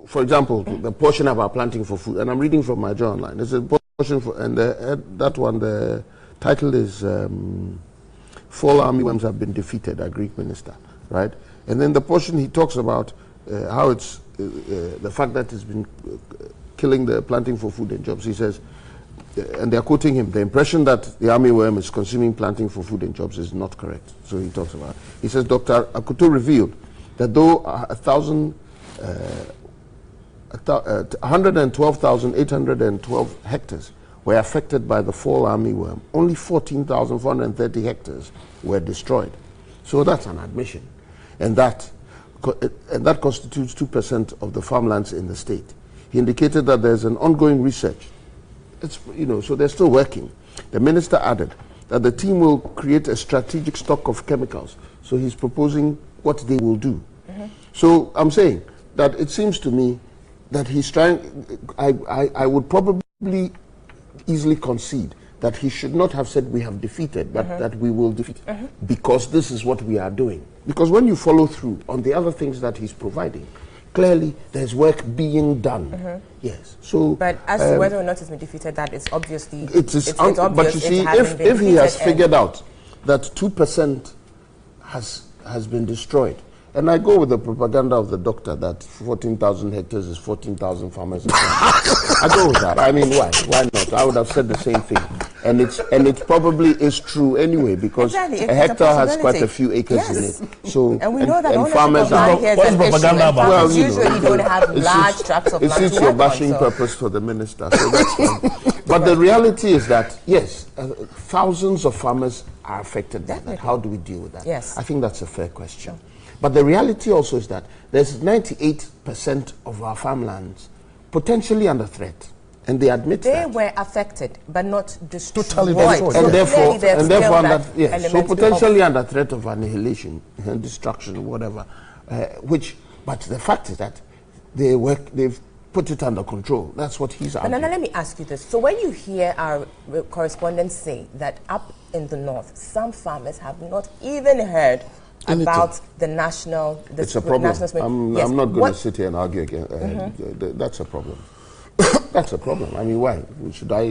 for example, the portion about planting for food, and I'm reading from my journal line. There's a portion for, and that one, the title is "Fall Armyworms Have Been Defeated," our Greek minister, right? And then the portion he talks about how it's the fact that it's been killing the planting for food and jobs. He says, and they're quoting him, the impression that the armyworm is consuming planting for food and jobs is not correct. So he talks about it. He says, Dr. Akuto revealed that though 112,812 hectares were affected by the fall armyworm, only 14,430 hectares were destroyed. So that's an admission. And that constitutes 2% of the farmlands in the state. He indicated that there's an ongoing research. It's, so they're still working. The minister added that the team will create a strategic stock of chemicals. So he's proposing what they will do. So I'm saying that it seems to me that he's trying, I would probably easily concede that he should not have said we have defeated, but that we will defeat, because this is what we are doing. Because when you follow through on the other things that he's providing, clearly there's work being done. Yes. So, but as to whether or not it's been defeated, that is obviously it's obvious. But you see, if he has figured out that 2% has been destroyed, and I go with the propaganda of the doctor that 14,000 hectares is 14,000 farmers. I go with that. I mean, why? Why not? I would have said the same thing. And it probably is true anyway, because a hectare has quite a few acres in it. So and we know that and farmers are. What's propaganda about? Well, usually don't have large tracts of land. It suits your bashing purpose for the minister. So that's fine. But the reality is that yes, thousands of farmers are affected by that. How do we deal with that? Yes, I think that's a fair question. Sure. But the reality also is that there's 98% of our farmlands potentially under threat, and they admit that. They were affected, but not destroyed. Totally destroyed. And therefore, yes, so potentially under threat of annihilation and destruction, whatever. But the fact is that they've put it under control. That's what he's arguing. Now let me ask you this. So when you hear our correspondents say that up in the north, some farmers have not even heard about the national... It's a problem. I'm not going to sit here and argue again. That's a problem. That's a problem. I mean, why? Should I...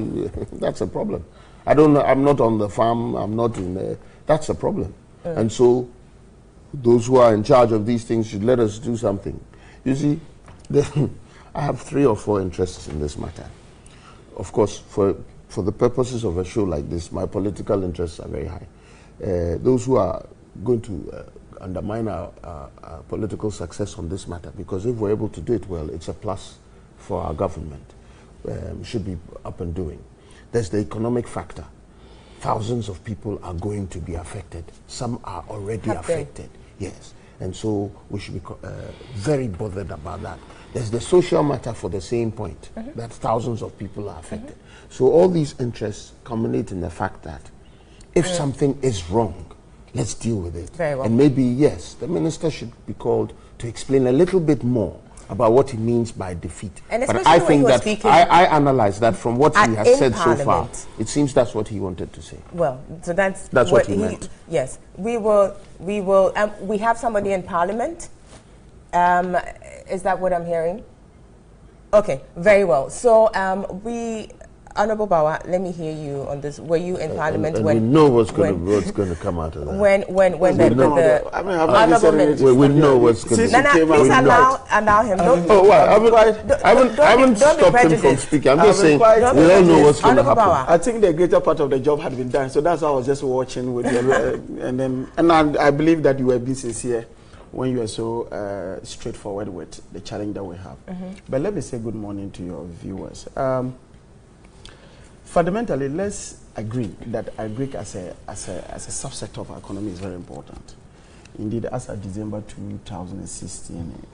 that's a problem. I don't know. I'm not on the farm. I'm not in... that's a problem. And so those who are in charge of these things should let us do something. You see, I have 3 or 4 interests in this matter. Of course, for the purposes of a show like this, my political interests are very high. Those who are going to undermine our political success on this matter, because if we're able to do it well, it's a plus for our government. Should be up and doing. There's the economic factor. Thousands of people are going to be affected. Some are already affected. Yes. And so we should be very bothered about that. There's the social matter for the same point, that thousands of people are affected. So all these interests culminate in the fact that if something is wrong, let's deal with it. Very well. And maybe, yes, the minister should be called to explain a little bit more about what he means by defeat. But I think that I analyze that from what he has said so far. It seems that's what he wanted to say. Well, so that's what he meant. Yes, we have somebody in Parliament. Is that what I'm hearing? Okay, very well. So Honorable Bawa, let me hear you on this. Were you in Parliament when... we know what's going to come out of that. When we know what's going to come. Please allow him. I haven't stopped him from speaking. I'm just saying we all know what's going to happen. I think the greater part of the job had been done, so that's why I was just watching with you. and I believe that you were being sincere when you are so straightforward with the challenge that we have. But let me say good morning to your viewers. Fundamentally, let's agree that agric as a subsector of our economy is very important. Indeed, as of December 2016,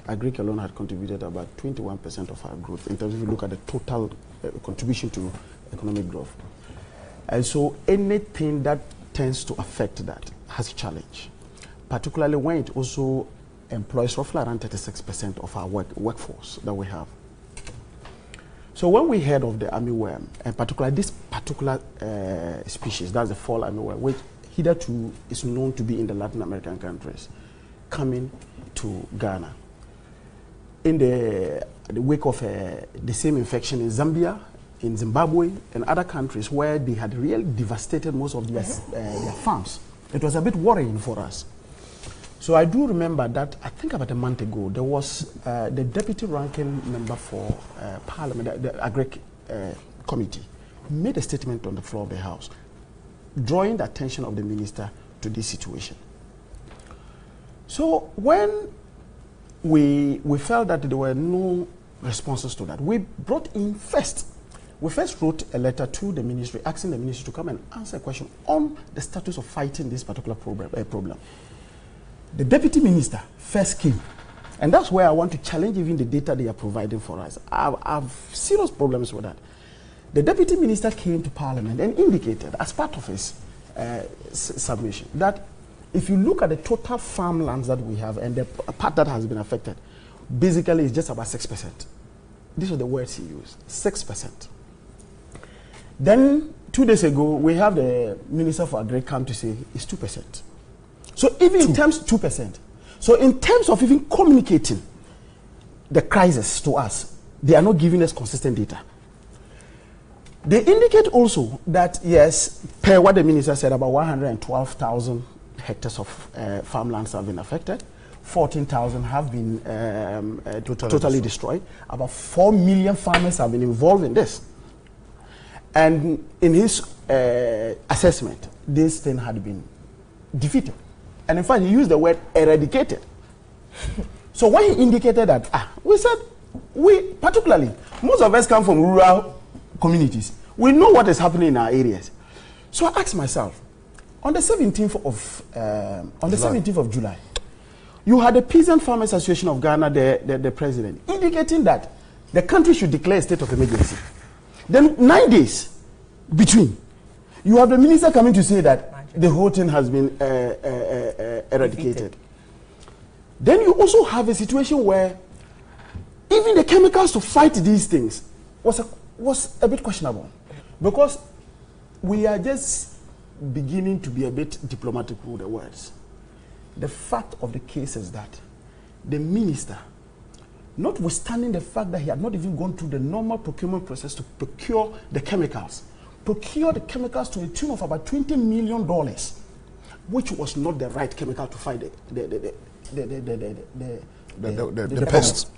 agric alone had contributed about 21% of our growth in terms of if you look at the total contribution to economic growth. And so anything that tends to affect that has a challenge, particularly when it also employs roughly around 36% of our workforce that we have. So when we heard of the armyworm, and particularly this particular species, that's the fall armyworm, which hitherto is known to be in the Latin American countries, coming to Ghana, in the wake of the same infection in Zambia, in Zimbabwe, and other countries where they had really devastated most of their farms. It was a bit worrying for us. So I do remember that, I think about a month ago, there was the deputy ranking member for Parliament, the Agri Committee, made a statement on the floor of the House, drawing the attention of the minister to this situation. So when we felt that there were no responses to that, we first wrote a letter to the ministry asking the ministry to come and answer a question on the status of fighting this particular problem. The deputy minister first came, and that's where I want to challenge even the data they are providing for us. I have serious problems with that. The deputy minister came to Parliament and indicated, as part of his submission, that if you look at the total farmlands that we have and the part that has been affected, basically it's just about 6%. These are the words he used, 6%. Then 2 days ago, we have the Minister for Agri come to say it's 2%. So even in terms 2%. So in terms of even communicating the crisis to us, they are not giving us consistent data. They indicate also that, yes, per what the minister said, about 112,000 hectares of farmlands have been affected. 14,000 have been totally destroyed. About 4 million farmers have been involved in this. And in his assessment, this thing had been defeated. And in fact, he used the word eradicated. So when he indicated that, we said, particularly, most of us come from rural communities. We know what is happening in our areas. So I asked myself, on the 17th of July, you had the Peasant Farmers Association of Ghana, the president, indicating that the country should declare a state of emergency. Then 9 days between, you have the minister coming to say that the whole thing has been eradicated. Then you also have a situation where even the chemicals to fight these things was a bit questionable, because we are just beginning to be a bit diplomatic with the words. The fact of the case is that the minister, notwithstanding the fact that he had not even gone through the normal procurement process to procure the chemicals to a tune of about $20 million, which was not the right chemical to fight the pests.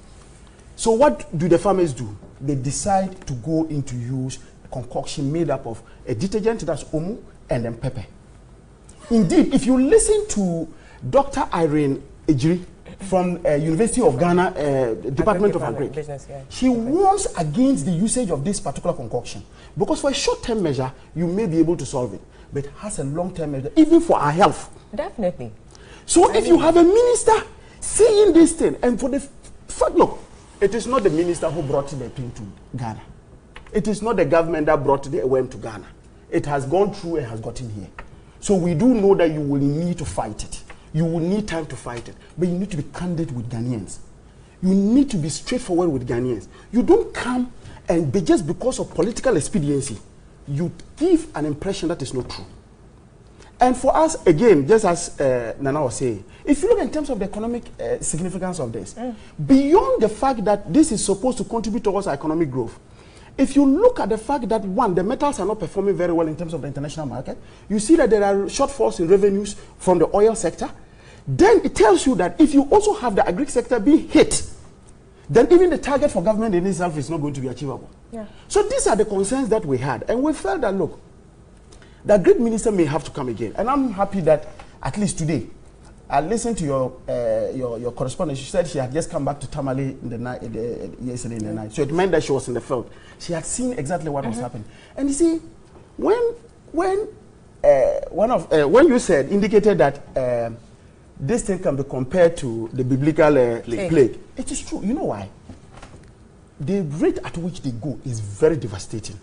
So what do the farmers do? They decide to go into use a concoction made up of a detergent, that's omo, and then pepper. Indeed, if you listen to Dr. Irene Ejiri from University of Ghana, Department of Agri, she warns against the usage of this particular concoction, because for a short-term measure, you may be able to solve it, but it has a long-term measure, even for our health. Definitely. So if you have a minister saying this thing, and for the fact, look, it is not the minister who brought the thing to Ghana. It is not the government that brought the worm to Ghana. It has gone through and has gotten here. So we do know that you will need to fight it. You will need time to fight it. But you need to be candid with Ghanaians. You need to be straightforward with Ghanaians. You don't come and just because of political expediency, you give an impression that is not true. And for us, again, just as Nana was saying, if you look in terms of the economic significance of this, beyond the fact that this is supposed to contribute towards our economic growth, if you look at the fact that, one, the metals are not performing very well in terms of the international market, you see that there are shortfalls in revenues from the oil sector, then it tells you that if you also have the agri sector being hit, then even the target for government in itself is not going to be achievable. Yeah. So these are the concerns that we had. And we felt that, look, the great minister may have to come again. And I'm happy that at least today, I listened to your correspondent. She said she had just come back to Tamale in the night, yesterday in the night. So it meant that she was in the field. She had seen exactly what was happening. And you see, when you said, indicated that this thing can be compared to the biblical plague, it is true. You know why? The rate at which they go is very devastating.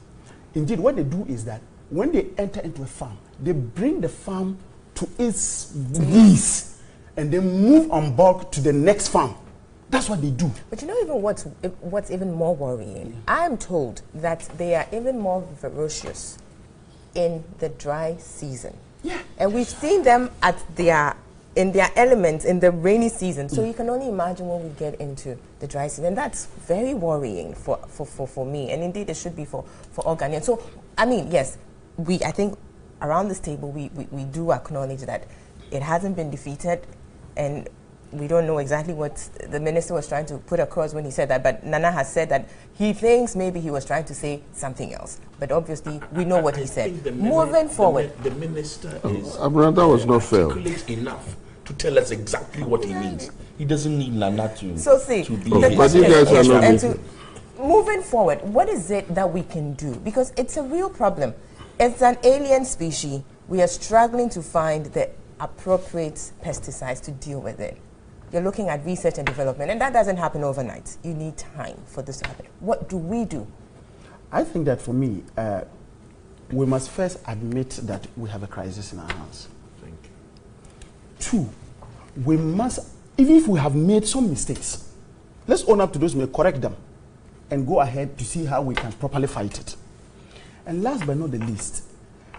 Indeed, what they do is that when they enter into a farm, they bring the farm to its knees and they move on bulk to the next farm. That's what they do. But you know even what's even more worrying? I am told that they are even more ferocious in the dry season. Yeah. And we've seen them at their in their elements in the rainy season. So you can only imagine when we get into the dry season. And that's very worrying for me. And indeed, it should be for all Ghanaians. So, I mean, yes, I think around this table, we do acknowledge that it hasn't been defeated, and we don't know exactly what the minister was trying to put across when he said that, but Nana has said that he thinks maybe he was trying to say something else. But obviously, we know what he said. Moving forward. The minister is that was not fair. articulate enough to tell us exactly what he means. He doesn't need Nana to, so see, to be... But you guys are not... Moving forward, what is it that we can do? Because it's a real problem. It's an alien species. We are struggling to find the appropriate pesticides to deal with it. You're looking at research and development, and that doesn't happen overnight. You need time for this to happen. What do we do? I think that for me, we must first admit that we have a crisis in our hands. Thank you. 2, we must, even if we have made some mistakes, let's own up to those, correct them, and go ahead to see how we can properly fight it. And last but not the least,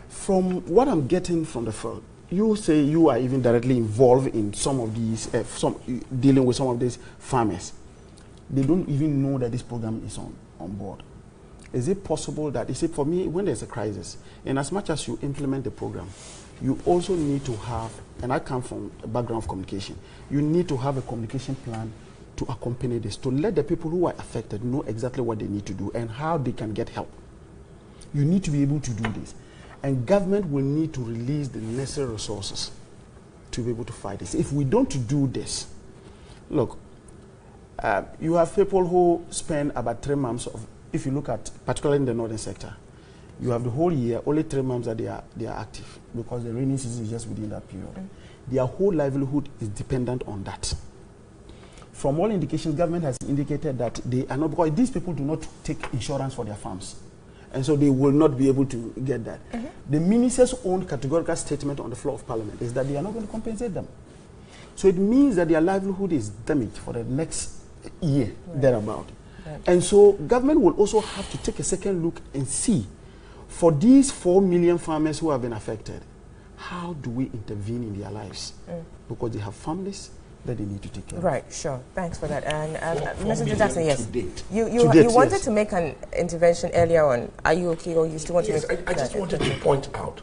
from what I'm getting from the field, you say you are even directly involved in some of these, dealing with some of these farmers. They don't even know that this program is on board. Is it possible that, you see, for me, when there's a crisis, and as much as you implement the program, you also need to have, and I come from a background of communication, you need to have a communication plan to accompany this, to let the people who are affected know exactly what they need to do and how they can get help. You need to be able to do this. And government will need to release the necessary resources to be able to fight this. If we don't do this, look, you have people who spend about 3 months of, if you look at, particularly in the northern sector, you have the whole year, only 3 months that they are active, because the rainy season is just within that period. Their whole livelihood is dependent on that. From all indications, government has indicated that they are not, because these people do not take insurance for their farms. And so they will not be able to get that. The minister's own categorical statement on the floor of Parliament is that they are not going to compensate them. So it means that their livelihood is damaged for the next year, thereabout. And so government will also have to take a second look and see, for these 4 million farmers who have been affected, how do we intervene in their lives? Because they have families that they need to take care of. Right, sure. Thanks for that. And Mr. Jackson, yes. You wanted to make an intervention earlier on. Are you okay, or you still want to make... I just wanted to point out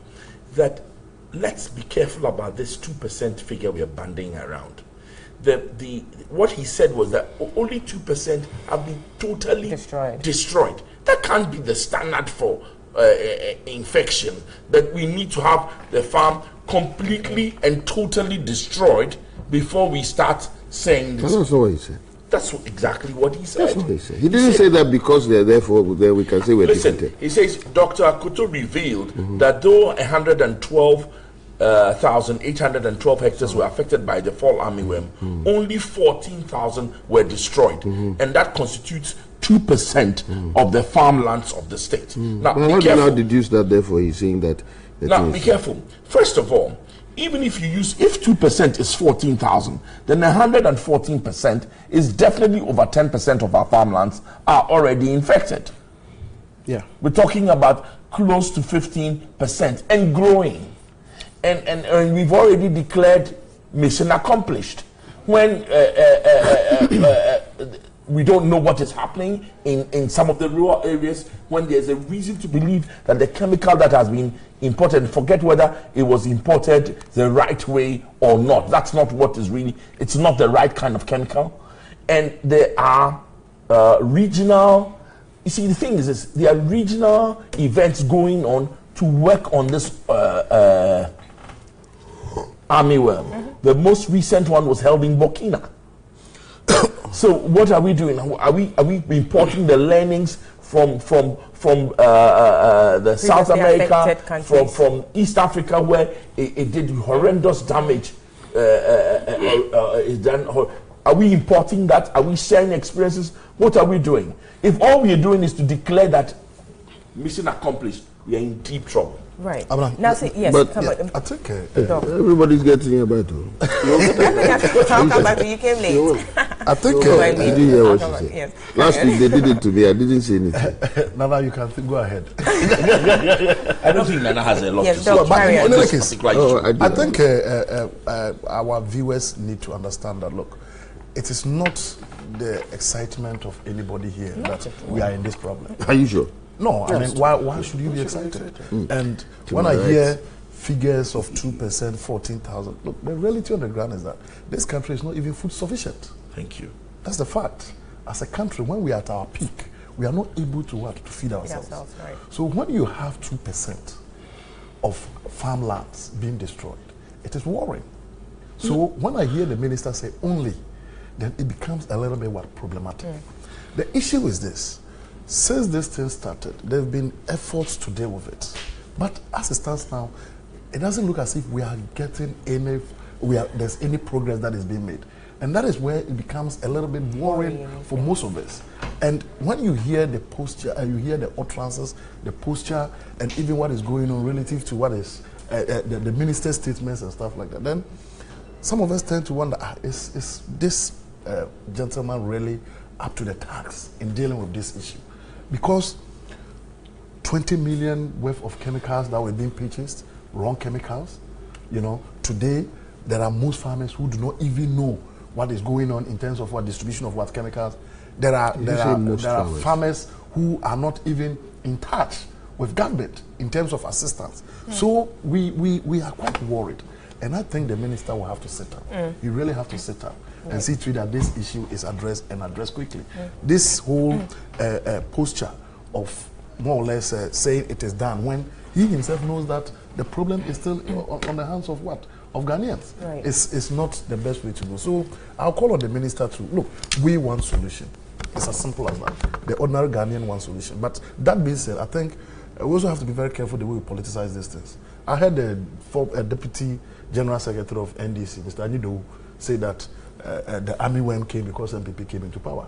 that let's be careful about this 2% figure we are bandying around. What he said was that only 2% have been totally destroyed. That can't be the standard for infection, that we need to have the farm completely and totally destroyed before we start saying this. That's not what he said. That's exactly what he said. That's what he said. He didn't say that because they're therefore there we can say we're defeated. He says Dr. Akuto revealed that though 112,812 hectares were affected by the fall armyworm, only 14,000 were destroyed, and that constitutes 2% of the farmlands of the state. Now, how do you now deduce that? Therefore, he's saying that. Now, be careful. First of all, even if 2% is 14,000, then 114% is definitely over 10% of our farmlands are already infected. Yeah. We're talking about close to 15% and growing. And we've already declared mission accomplished. When we don't know what is happening in some of the rural areas, when there's a reason to believe that the chemical that has been imported, forget whether it was imported the right way or not. That's not what is really, it's not the right kind of chemical. And there are regional, you see, the thing is this, there are regional events going on to work on this armyworm. The most recent one was held in Burkina. So what are we doing? Are we importing the learnings from the South America, from East Africa, where it did horrendous damage? Are we importing that? Are we sharing experiences? What are we doing? If all we are doing is to declare that mission accomplished, we are in deep trouble. Right. Abraham, Now, see, yes, but come on. I think everybody's getting here by too. I'll come back to you. Came late. I think Did you hear what she said? Yes. Last week they did it to me. I didn't say anything. Nana, you can go ahead. I don't think Nana has a lot Yes, to Doc, say. carry on. in any case, I I think our viewers need to understand that, look, it is not the excitement of anybody here that we are in this problem. Are you sure? No, I mean, why should you be excited? And when I hear figures of 2%, 14,000, look, the reality on the ground is that this country is not even food sufficient. Thank you. That's the fact. As a country, when we are at our peak, we are not able to feed ourselves. Right. So when you have 2% of farmlands being destroyed, it is worrying. So when I hear the minister say only, then it becomes a little bit problematic. The issue is this. Since this thing started, there have been efforts to deal with it. But as it stands now, it doesn't look as if we are getting there's any progress that is being made. And that is where it becomes a little bit worrying for most of us. And when you hear the posture, you hear the utterances, the posture, and even what is going on relative to what is the minister's statements and stuff like that, then some of us tend to wonder, is this gentleman really up to the task in dealing with this issue? Because 20 million worth of chemicals that were being purchased, wrong chemicals, today there are most farmers who do not even know what is going on in terms of what distribution of what chemicals. There are farmers who are not even in touch with government in terms of assistance. So we are quite worried. And I think the minister will have to sit up. You really have to sit up and see to it that this issue is addressed and addressed quickly. This whole posture of more or less saying it is done when he himself knows that the problem is still on the hands of what? Of Ghanaians. Right. It's not the best way to go. So I'll call on the minister to, look, we want solution. It's as simple as that. The ordinary Ghanaian wants solution. But that being said, I think we also have to be very careful the way we politicize these things. I heard the Deputy General Secretary of NDC, Mr. Asiedu, say that the armyworm came because MPP came into power.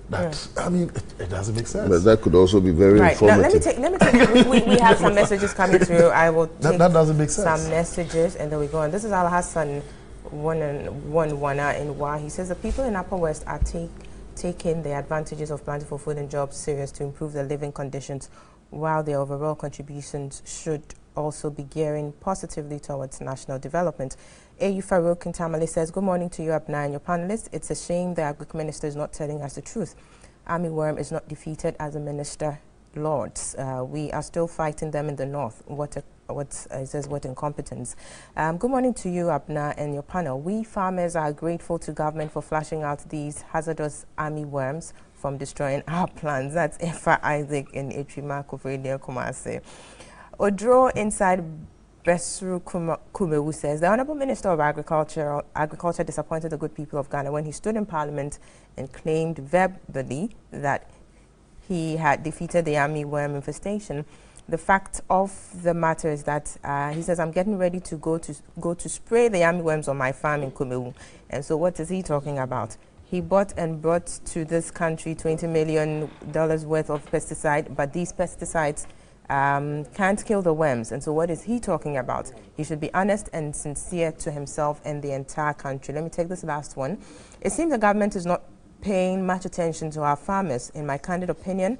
That, I mean, it doesn't make sense. But that could also be very informative. Now, let me take we have some messages coming through. I will take that doesn't make sense. some messages and then we go on. This is Al Hassan Wana in Wa. He says the people in Upper West are taking the advantages of planting for food and jobs serious to improve their living conditions, while their overall contributions should also be gearing positively towards national development. A.U. Farouk Kintamale says, good morning to you, Abna, and your panelists. It's a shame the Agric Minister is not telling us the truth. Armyworm is not defeated as the Minister lords. We are still fighting them in the north. What incompetence. Good morning to you, Abna, and your panel. We farmers are grateful to government for flashing out these hazardous armyworms from destroying our plants. That's Efa Isaac in Etrima Kofredia Kumase. Odro inside Besru Kumewu says, the Honourable Minister of Agriculture disappointed the good people of Ghana when he stood in Parliament and claimed verbally that he had defeated the armyworm infestation. The fact of the matter is that he says, I'm getting ready to go to spray the armyworms on my farm in Kumewu. And so what is he talking about? He bought and brought to this country $20 million worth of pesticide, but these pesticides can't kill the worms. And so what is he talking about? He should be honest and sincere to himself and the entire country. Let me take this last one. It seems the government is not paying much attention to our farmers. In my candid opinion,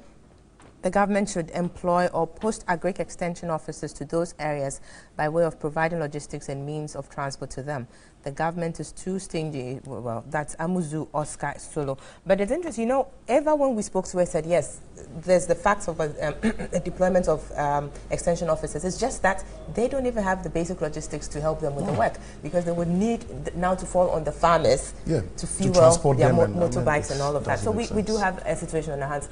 the government should employ or post agric extension officers to those areas by way of providing logistics and means of transport to them. The government is too stingy. Well, that's Amuzu Oscar Solo. But it's interesting, ever when we spoke to her, said, yes, there's the facts of a deployment of extension officers. It's just that they don't even have the basic logistics to help them with the work, because they would need now to fall on the farmers to fuel their motorbikes and all of that. So we do have a situation on our hands.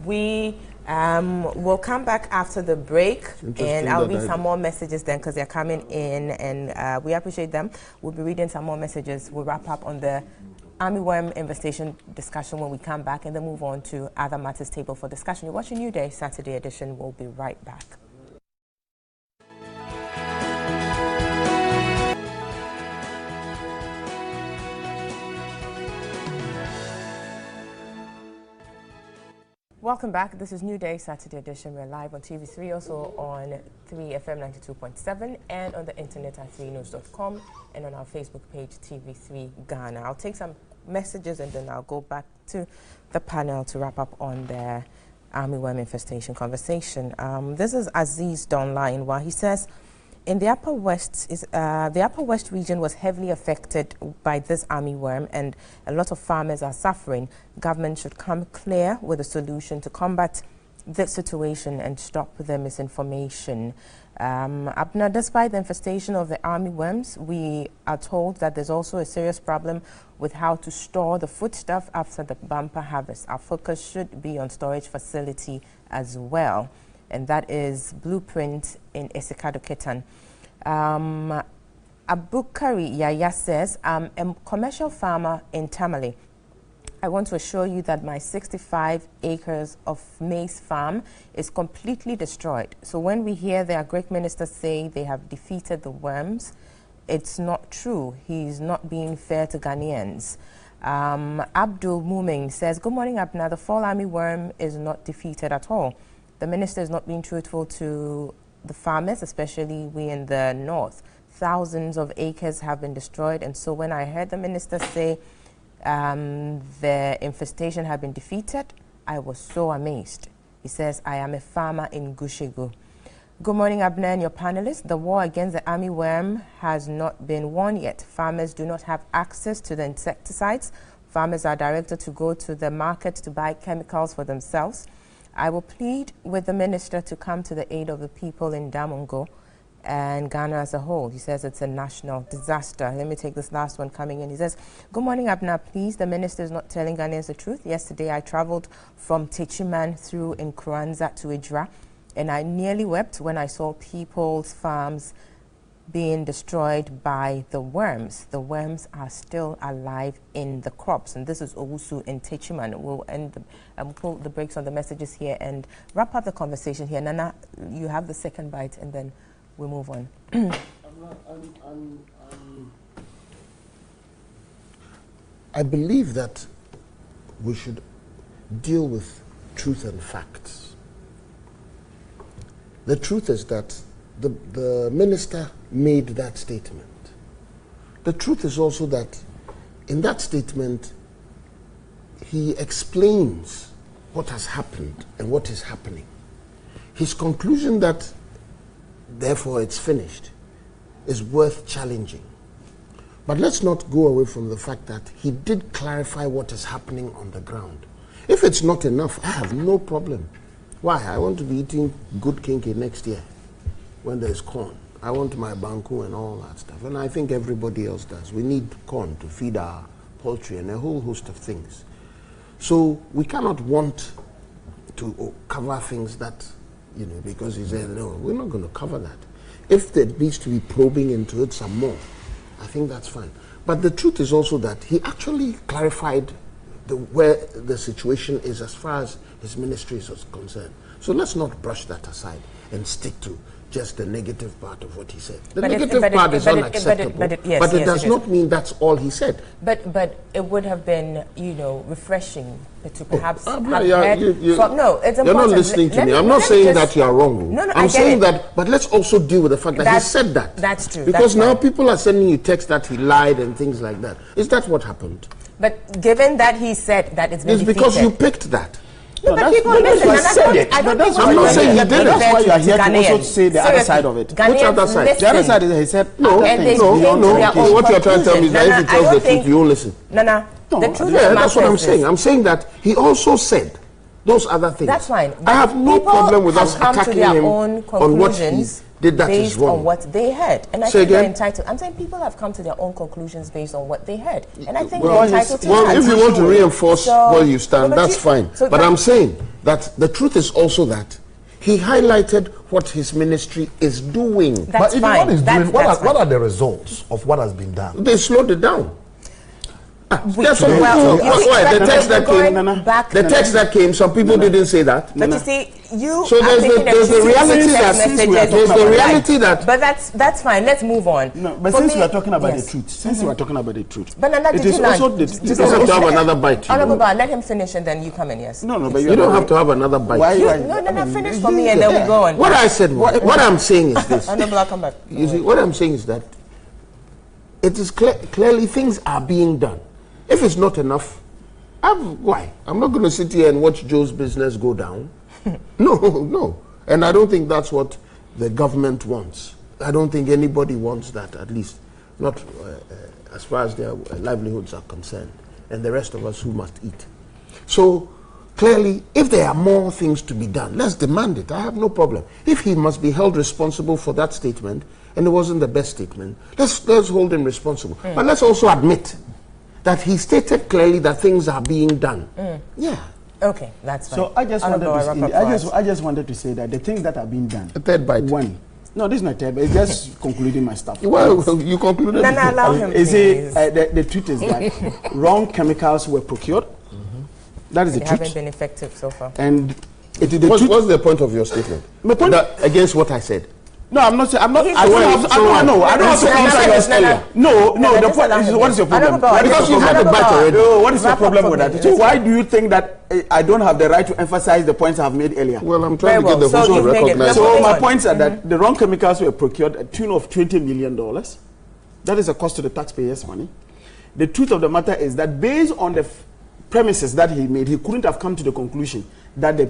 We will come back after the break, and I'll read some more messages then because they're coming in, and we appreciate them. We'll be reading some more messages. We'll wrap up on the armyworm infestation discussion when we come back, and then move on to other matters table for discussion. You're watching NewsDay Saturday edition. We'll be right back. Welcome back. This is New Day, Saturday edition. We're live on TV3, also on 3FM 92.7, and on the internet at 3news.com, and on our Facebook page, TV3 Ghana. I'll take some messages and then I'll go back to the panel to wrap up on the armyworm infestation conversation. This is Aziz-Dartey, while he says, in the Upper West, the Upper West region was heavily affected by this armyworm, and a lot of farmers are suffering. Government should come clear with a solution to combat this situation and stop the misinformation. Abner, despite the infestation of the armyworms, we are told that there's also a serious problem with how to store the foodstuff after the bumper harvest. Our focus should be on storage facility as well. And that is Blueprint in Esekado Ketan. Abukari Yaya says, I'm a commercial farmer in Tamale. I want to assure you that my 65 acres of maize farm is completely destroyed. So when we hear the Agric Minister say they have defeated the worms, it's not true. He's not being fair to Ghanaians. Abdul Muming says, good morning, Abna. The fall armyworm is not defeated at all. The minister is not being truthful to the farmers, especially we in the north. Thousands of acres have been destroyed, and so when I heard the minister say the infestation had been defeated, I was so amazed. He says, I am a farmer in Gushegu. Good morning, Abner and your panelists. The war against the armyworm has not been won yet. Farmers do not have access to the insecticides. Farmers are directed to go to the market to buy chemicals for themselves. I will plead with the minister to come to the aid of the people in Damongo and Ghana as a whole. He says it's a national disaster. Let me take this last one coming in. He says, good morning, Abna. Please, the minister is not telling Ghanaians the truth. Yesterday, I traveled from Techiman through Nkranza to Idra, and I nearly wept when I saw people's farms being destroyed by the worms. The worms are still alive in the crops, and this is Owusu in Techiman. We'll end pull the brakes on the messages here and wrap up the conversation here. Nana, you have the second bite, and then we'll move on. I believe that we should deal with truth and facts. The truth is that the minister made that statement. The truth is also that in that statement, he explains what has happened and what is happening. His conclusion that, therefore, it's finished is worth challenging. But let's not go away from the fact that he did clarify what is happening on the ground. If it's not enough, I have no problem. Why? I want to be eating good kinky next year when there's corn. I want my banku and all that stuff. And I think everybody else does. We need corn to feed our poultry and a whole host of things. So we cannot want to cover things that, because he said, no, we're not going to cover that. If there needs to be probing into it some more, I think that's fine. But the truth is also that he actually clarified where the situation is as far as his ministry is concerned. So let's not brush that aside and stick to just the negative part of what he said. The negative part is unacceptable, but it does not mean that's all he said. But it would have been, refreshing to perhaps have heard no, it's important. You're not listening to me. I'm not saying that you are wrong. No, I'm saying that, but let's also deal with the fact that he said that. That's true. Because now people are sending you texts that he lied and things like that. Is that what happened? But given that he said that it's been defeated. It's because you picked that. No, but people listen. I'm not saying he did it. That's why you are here to also say the other side of it. Which other side? The other side is he said no. What you're trying to tell me is that if he tells the truth, you won't listen. No. The truth is that's what I'm saying. I'm saying that he also said those other things. That's fine. I have no problem with us attacking him on what he did that is wrong. Based on what they heard. And I think they're entitled. I'm saying people have come to their own conclusions based on what they heard. And I think they're entitled to that. Well, if you want to reinforce where you stand, that's fine. But I'm saying that the truth is also that he highlighted what his ministry is doing. But if what is doing, what are the results of what has been done? They slowed it down. The text that came, some people didn't say that. But you see, so there's the reality that. But that's fine. Let's move on. No, but since we are talking about the truth, but Nana, it is also you don't have to have another bite. Let him finish and then you come in. Yes. No, but you don't have to have another bite. Finish for me and then we go on. What I said, what I'm saying is this. Honorable, I'll come back. You see, what I'm saying is that it is clearly things are being done. If it's not enough, why? I'm not going to sit here and watch Joe's business go down. No. And I don't think that's what the government wants. I don't think anybody wants that, at least not as far as their livelihoods are concerned, and the rest of us who must eat. So clearly, if there are more things to be done, let's demand it. I have no problem. If he must be held responsible for that statement, and it wasn't the best statement, let's hold him responsible. But let's also admit that he stated clearly that things are being done. Yeah. Okay, that's fine. So I just wanted to say that the things that are being done. A third bite. One. No, this is not a third bite. It's just concluding my stuff. Well, you concluded. No, allow him. The truth is that wrong chemicals were procured. That is the truth. They haven't been effective so far. And what's the point of your statement? My point against what I said. No, I'm not saying. I don't have to answer your story. No. The point is, what is your problem? Because you had a bite already. What is your problem with that? So why do you think that I don't have the right to emphasize the points I've made earlier? Well, I'm trying to get the whole recognized. So my points are that the wrong chemicals were procured at tune of $20 million. That is a cost to the taxpayers' money. The truth of the matter is that based on the premises that he made, he couldn't have come to the conclusion that you're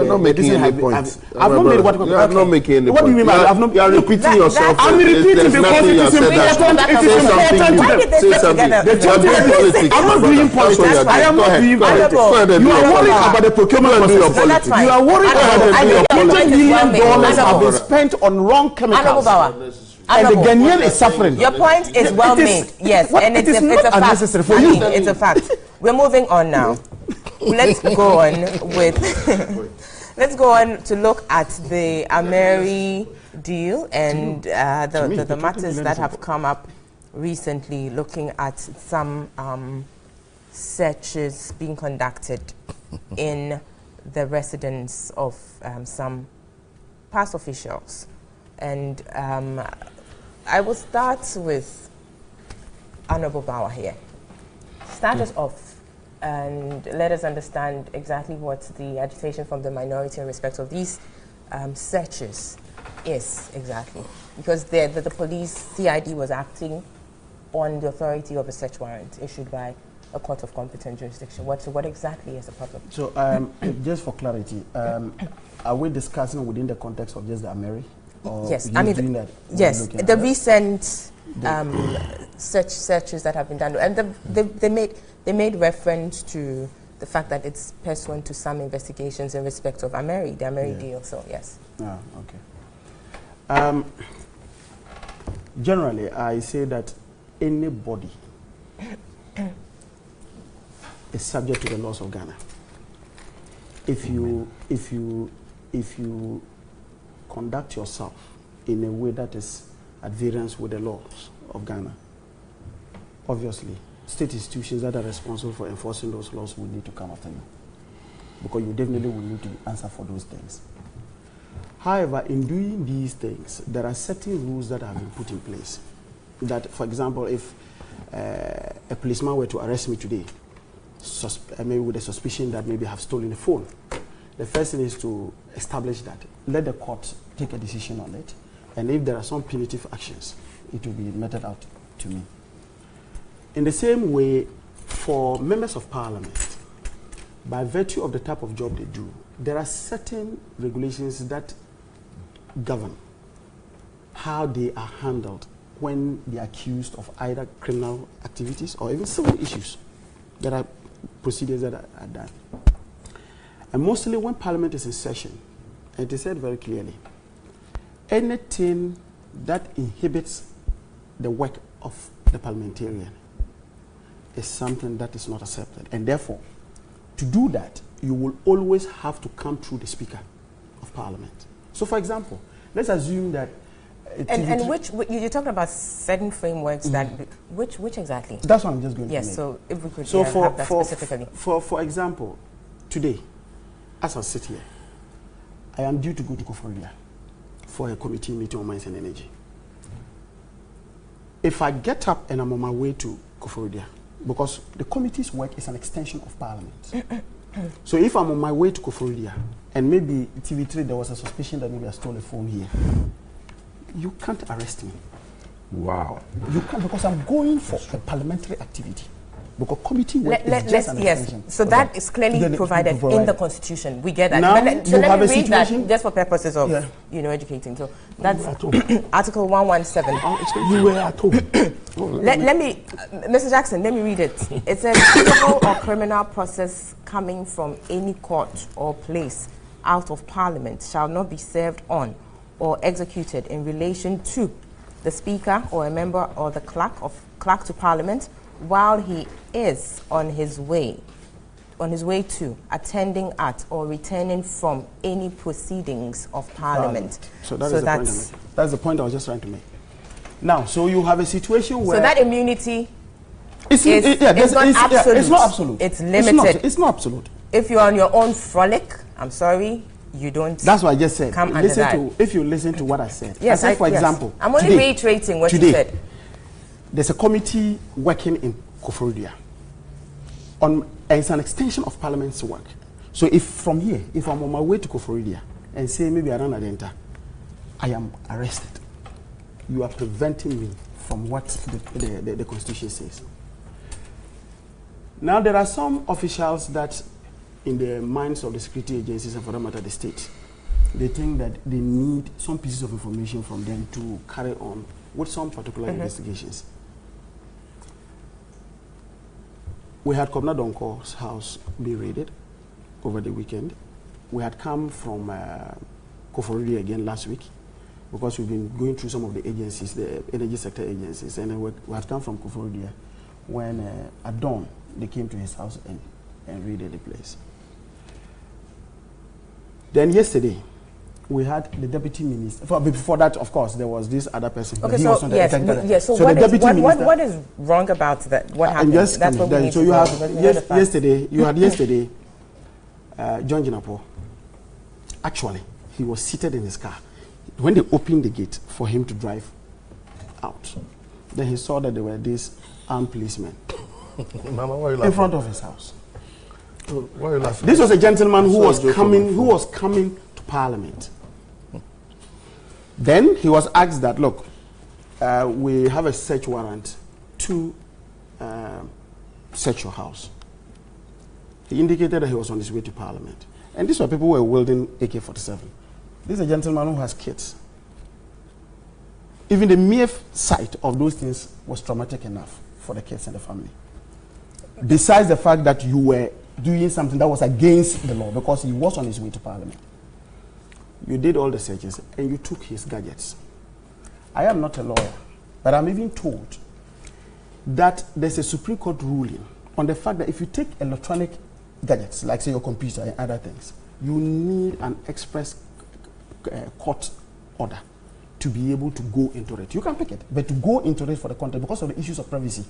not making any points. I've not made what you are not making any points. What do you mean by I've not? You are repeating yourself. I'm repeating because it is important. It is important. Say something. I'm not doing politics. I am not doing politics. You are worried about the procurement process. You are worried about the $20 million have been spent on wrong chemicals. And the Ghanaian is suffering. Your point is well made. Yes, and it's a fact. Unnecessary for you. It's a fact. We're moving on now. Let's go on with. Let's go on to look at the Ameri deal and the matters that have come up recently, looking at some searches being conducted in the residence of some past officials. And I will start with Honorable Bauer here. Start us off and let us understand exactly what the agitation from the minority in respect of these searches is exactly. Because the police, CID, was acting on the authority of a search warrant issued by a court of competent jurisdiction. So what exactly is the problem? So just for clarity, are we discussing within the context of just the Ameri? Yes, I mean, the recent searches that have been done, and they made reference to the fact that it's pursuant to some investigations in respect of Ameri, the Ameri deal. So yes. Okay. Generally, I say that anybody is subject to the laws of Ghana. If you conduct yourself in a way that is at variance with the laws of Ghana, obviously, state institutions that are responsible for enforcing those laws will need to come after you, because you definitely will need to answer for those things. However, in doing these things, there are certain rules that have been put in place. That, for example, if a policeman were to arrest me today, maybe with a suspicion that maybe I have stolen a phone, the first thing is to establish that. Let the court take a decision on it. And if there are some punitive actions, it will be meted out to me. In the same way, for members of parliament, by virtue of the type of job they do, there are certain regulations that govern how they are handled when they are accused of either criminal activities or even civil issues. There are procedures that are done. And mostly when Parliament is in session, and it is said very clearly, anything that inhibits the work of the parliamentarian is something that is not accepted. And therefore, to do that, you will always have to come through the Speaker of Parliament. So for example, let's assume that And which you're talking about certain frameworks that which exactly? That's what I'm just going to make. Yes, so if we could have that specifically. For example, today, as I sit here, I am due to go to Koforidua for a committee meeting on mines and energy. If I get up and I'm on my way to Koforidua, because the committee's work is an extension of Parliament. So if I'm on my way to Koforidua, and maybe TV3 there was a suspicion that maybe I stole a phone here, you can't arrest me. Wow. You can't, because I'm going for a parliamentary activity. Because committee work is just an extension. So that is clearly provided in the Constitution. We get that. Now, let me read that just for purposes of educating. So that's Article 117. You were at home. Let me, Mr. Jackson, let me read it. It says, civil or criminal process coming from any court or place out of Parliament shall not be served on or executed in relation to the Speaker or a member or the clerk to Parliament while he is on his way to, attending at, or returning from any proceedings of Parliament. So that's the point I was just trying to make. Now, so you have a situation where... So that immunity it's not absolute. It's not absolute. It's limited. It's not absolute. If you're on your own frolic, I'm sorry, you don't... That's what I just said. Come under that. If you listen to what I said. Yes, I said, for example... I'm only reiterating what you said. There's a committee working in Koforidua. It's an extension of Parliament's work. So if from here, if I'm on my way to Koforidua and say maybe I run Adenta, I am arrested. You are preventing me from what the Constitution says. Now there are some officials that in the minds of the security agencies and for that matter the state, they think that they need some pieces of information from them to carry on with some particular investigations. We had Kobna Donko's house be raided over the weekend. We had come from Koforidua again last week because we've been going through some of the agencies, the energy sector agencies, and we had come from Koforidua when at dawn they came to his house and raided the place. Then yesterday, we had the deputy minister. Before that, of course, there was this other person. Okay, so what is wrong about that? What happened? That's what we need to know. Yesterday, John Jinapo. Actually, he was seated in his car when they opened the gate for him to drive out. Then he saw that there were these armed policemen in front of his house. Why are you laughing? This was a gentleman who was coming to Parliament. Then he was asked that, look, we have a search warrant to search your house. He indicated that he was on his way to Parliament. And these were people who were wielding AK-47. This is a gentleman who has kids. Even the mere sight of those things was traumatic enough for the kids and the family. Besides the fact that you were doing something that was against the law because he was on his way to Parliament. You did all the searches and you took his gadgets. I am not a lawyer, but I'm even told that there's a Supreme Court ruling on the fact that if you take electronic gadgets, like say your computer and other things, you need an express court order to be able to go into it. You can pick it, but to go into it for the content, because of the issues of privacy,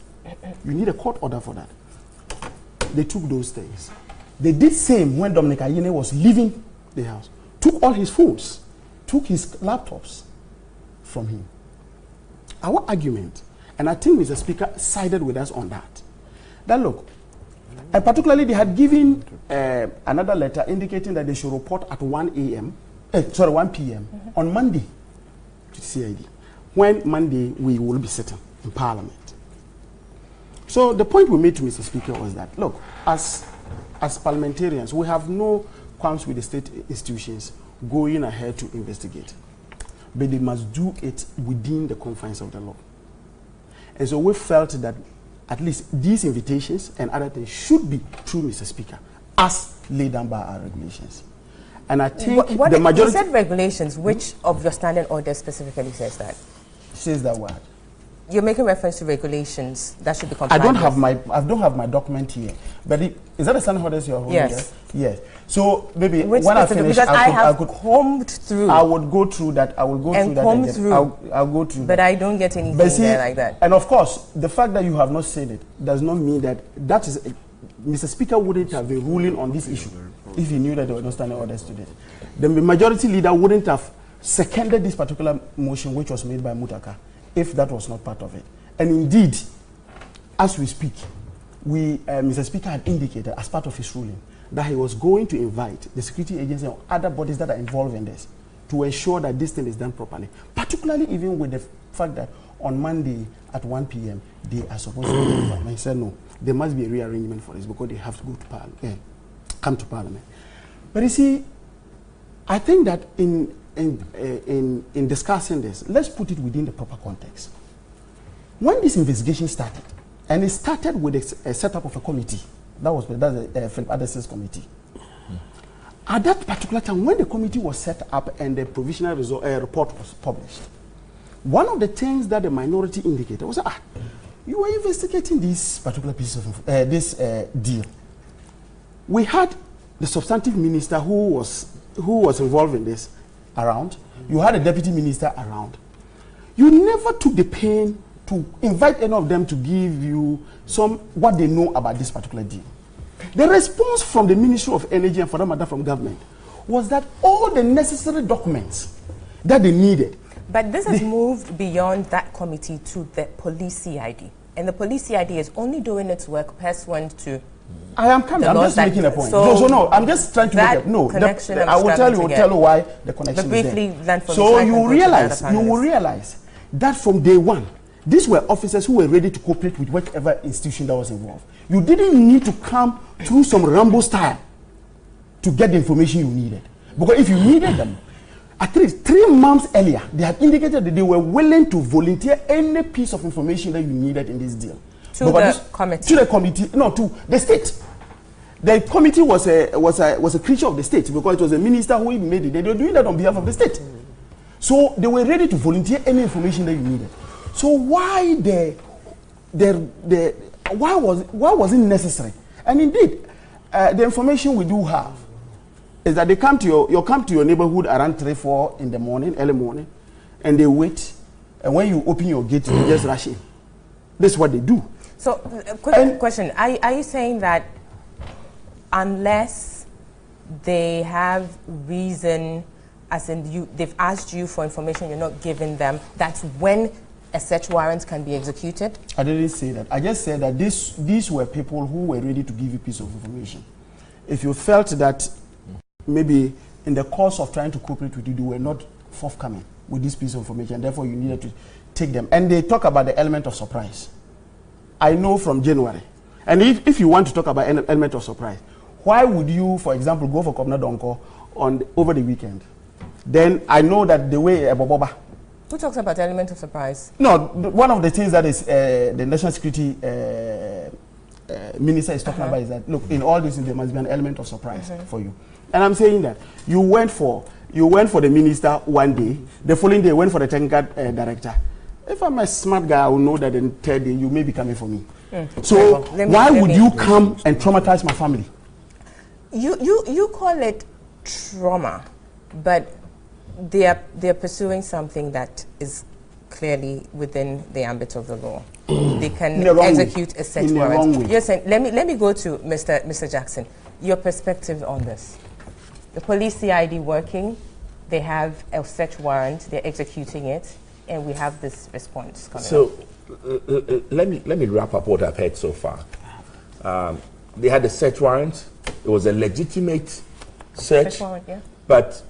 you need a court order for that. They took those things. They did same when Dominic Ayine was leaving the house. Took all his phones, took his laptops from him. Our argument, and I think Mr. Speaker sided with us on that look, and particularly they had given another letter indicating that they should report at 1 p.m. On Monday to CID. When Monday we will be sitting in Parliament. So the point we made to Mr. Speaker was that, look, as parliamentarians, we have no qualms with the state institutions going ahead to investigate. But they must do it within the confines of the law. And so we felt that at least these invitations and other things should be through Mr. Speaker, as laid down by our regulations. And I think the majority... You said regulations. Which of your standing orders specifically says that? Says that what? you're making reference to regulations that should be complied I don't with. have my document here, but is that a standing orders you're holding? Yes. Yes. So maybe Which when I finish, because I could combed through. I would go through that. I will go and through comb that. Through. I'll go through. But that. I don't get anything there like that. And of course, the fact that you have not said it does not mean that is. Mr. Speaker wouldn't have a ruling on this issue if he knew that there were no standing orders today. The majority leader wouldn't have seconded this particular motion, which was made by Mutaka, if that was not part of it. And indeed, as we speak, Mr. Speaker had indicated as part of his ruling that he was going to invite the security agency and other bodies that are involved in this to ensure that this thing is done properly, particularly even with the fact that on Monday at 1 p.m. they are supposed to be invited. I said no, there must be a rearrangement for this because they have to go to Parliament, come to Parliament. But you see, I think that in discussing this, let's put it within the proper context. When this investigation started, and it started with a setup of a committee, that's Philip Addison's committee. At that particular time, when the committee was set up and the provisional report was published, one of the things that the minority indicated was, you were investigating this particular piece of this deal. We had the substantive minister who was involved in this around. You had a deputy minister around. You never took the pain to invite any of them to give you what they know about this particular deal. The response from the Ministry of Energy and for that matter from government was that all the necessary documents that they needed. But this has moved beyond that committee to the police CID. And the police CID is only doing its work pursuant to I am coming. I'm just making a point. So no, I'm just trying to make a no. I will tell you why the connection is there. So you will realize that from day one, these were officers who were ready to cooperate with whatever institution that was involved. You didn't need to come through some Rambo style to get the information you needed. Because if you needed them, at least 3 months earlier, they had indicated that they were willing to volunteer any piece of information that you needed in this deal. To the committee, no, to the state. The committee was a creature of the state because it was a minister who made it. They were doing that on behalf of the state. So they were ready to volunteer any information that you needed. So why was it necessary? And indeed, the information we do have is that they come to your neighborhood around 3-4 in the morning, early morning, and they wait. And when you open your gate, you just rush in. That's what they do. So, question: Are you saying that unless they have reason, as in they've asked you for information, you're not giving them, that's when a search warrant can be executed? I didn't say that. I just said that these were people who were ready to give you a piece of information. If you felt that maybe in the course of trying to cooperate with you, they were not forthcoming with this piece of information, therefore you needed to take them. And they talk about the element of surprise. I know from January. And if you want to talk about an element of surprise, why would you, for example, go for Kobna Donko over the weekend? Then I know that the way Boboba. Who talks about element of surprise? No, one of the things that is the national security minister is talking about is that, look, in all this there must be an element of surprise for you. And I'm saying that you went for the minister one day, the following day you went for the technical director. If I'm a smart guy, I will know that in third day you may be coming for me. So why would you come and traumatize my family? You call it trauma, but they are pursuing something that is clearly within the ambit of the law. They can execute a search warrant. You're saying, let me go to Mr. Jackson. Your perspective on this. The police CID working, they have a search warrant, they're executing it, and we have this response coming up. Let me wrap up what I've heard so far. They had a search warrant. It was a legitimate search warrant, yeah. But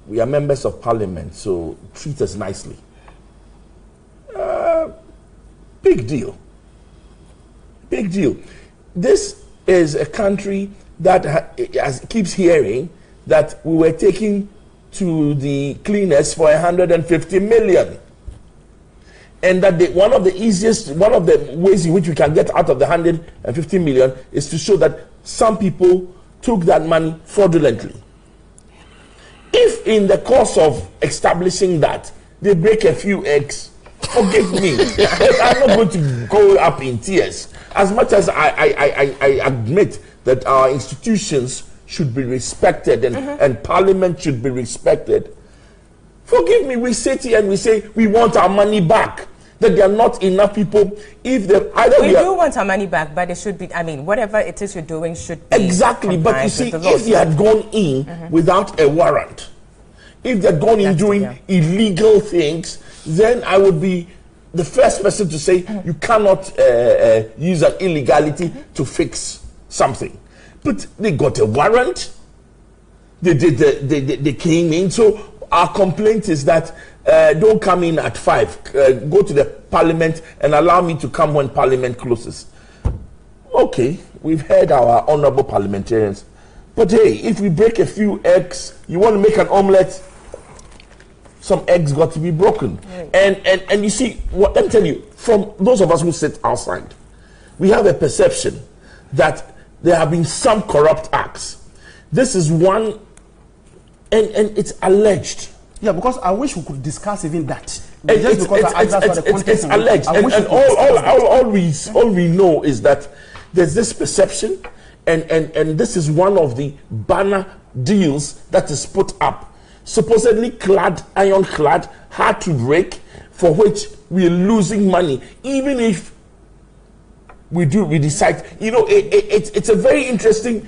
we are members of parliament, so treat us nicely. Big deal. Big deal. This is a country that keeps hearing that we were taking to the cleaners for 150 million. And that one of the ways in which we can get out of the 150 million is to show that some people took that money fraudulently. If in the course of establishing that, they break a few eggs Forgive me. I'm not going to go up in tears. As much as I admit that our institutions should be respected and Parliament should be respected, forgive me, we sit here and we say we want our money back. That there are not enough people. If they either we do want our money back, but it should be. I mean, whatever it is you're doing should be exactly. But you see, if they had gone in without a warrant, if they had gone in doing illegal things, then I would be the first person to say you cannot use an illegality to fix something. But they got a warrant. They came in. So our complaint is that don't come in at 5. Go to the Parliament and allow me to come when Parliament closes. Okay, we've heard our honourable parliamentarians. But hey, if we break a few eggs, you want to make an omelette, some eggs got to be broken. Right. And you see, what let me tell you, from those of us who sit outside, we have a perception that there have been some corrupt acts. This is one, and it's alleged. Yeah, because I wish we could discuss even that. Just because it's alleged, and all we know is that there's this perception, and this is one of the banner deals that is put up, supposedly ironclad, hard to break, for which we are losing money, even if we decide. You know, it's a very interesting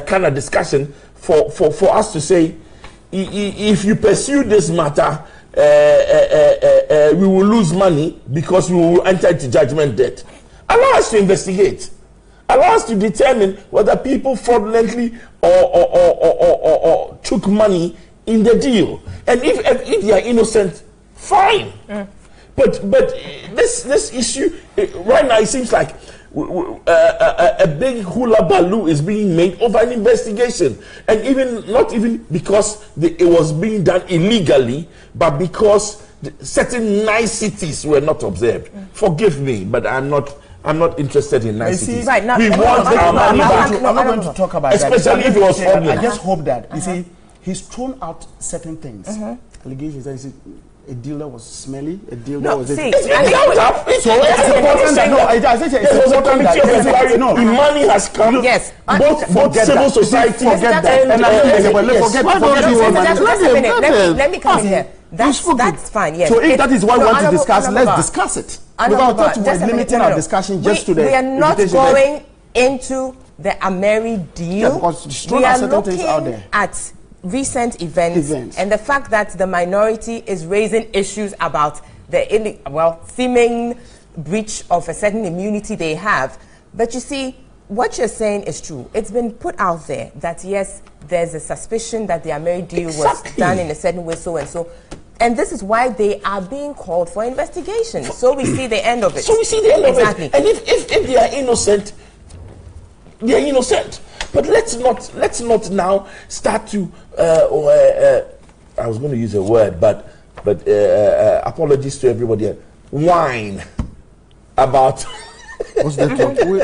kind of discussion for us to say, if you pursue this matter, we will lose money because we will enter into judgment debt. Allow us to investigate. Allow us to determine whether people fraudulently or took money in the deal. And if they are innocent, fine. But this issue right now, it seems like a big hula baloo is being made over an investigation, and not even because it was being done illegally, but because certain niceties were not observed. Forgive me, but I'm not interested in niceties. Right, now, we want our money back. I'm not going to talk about that. Especially if it was fraudulent. I just hope that, you see, he's thrown out certain things. Allegations that a deal that was smelly, a deal that was... Money has come. Yes. Both civil society and... Let me come in here. That's fine, yes. So if that is what we want to discuss, let's discuss it. Without thought we're limiting our discussion just to the... We are not going into the Ameri deal. Yeah, because we are looking at recent events and the fact that the minority is raising issues about the seeming breach of a certain immunity they have. But you see, what you're saying is true. It's been put out there that yes, there's a suspicion that the Ameri deal was done in a certain way, so and so. And this is why they are being called for investigation. So we see the end of it. So we see the end of it. And if they are innocent, they are innocent. But let's not now start to I was going to use a word, but apologies to everybody. Whine about. What's that?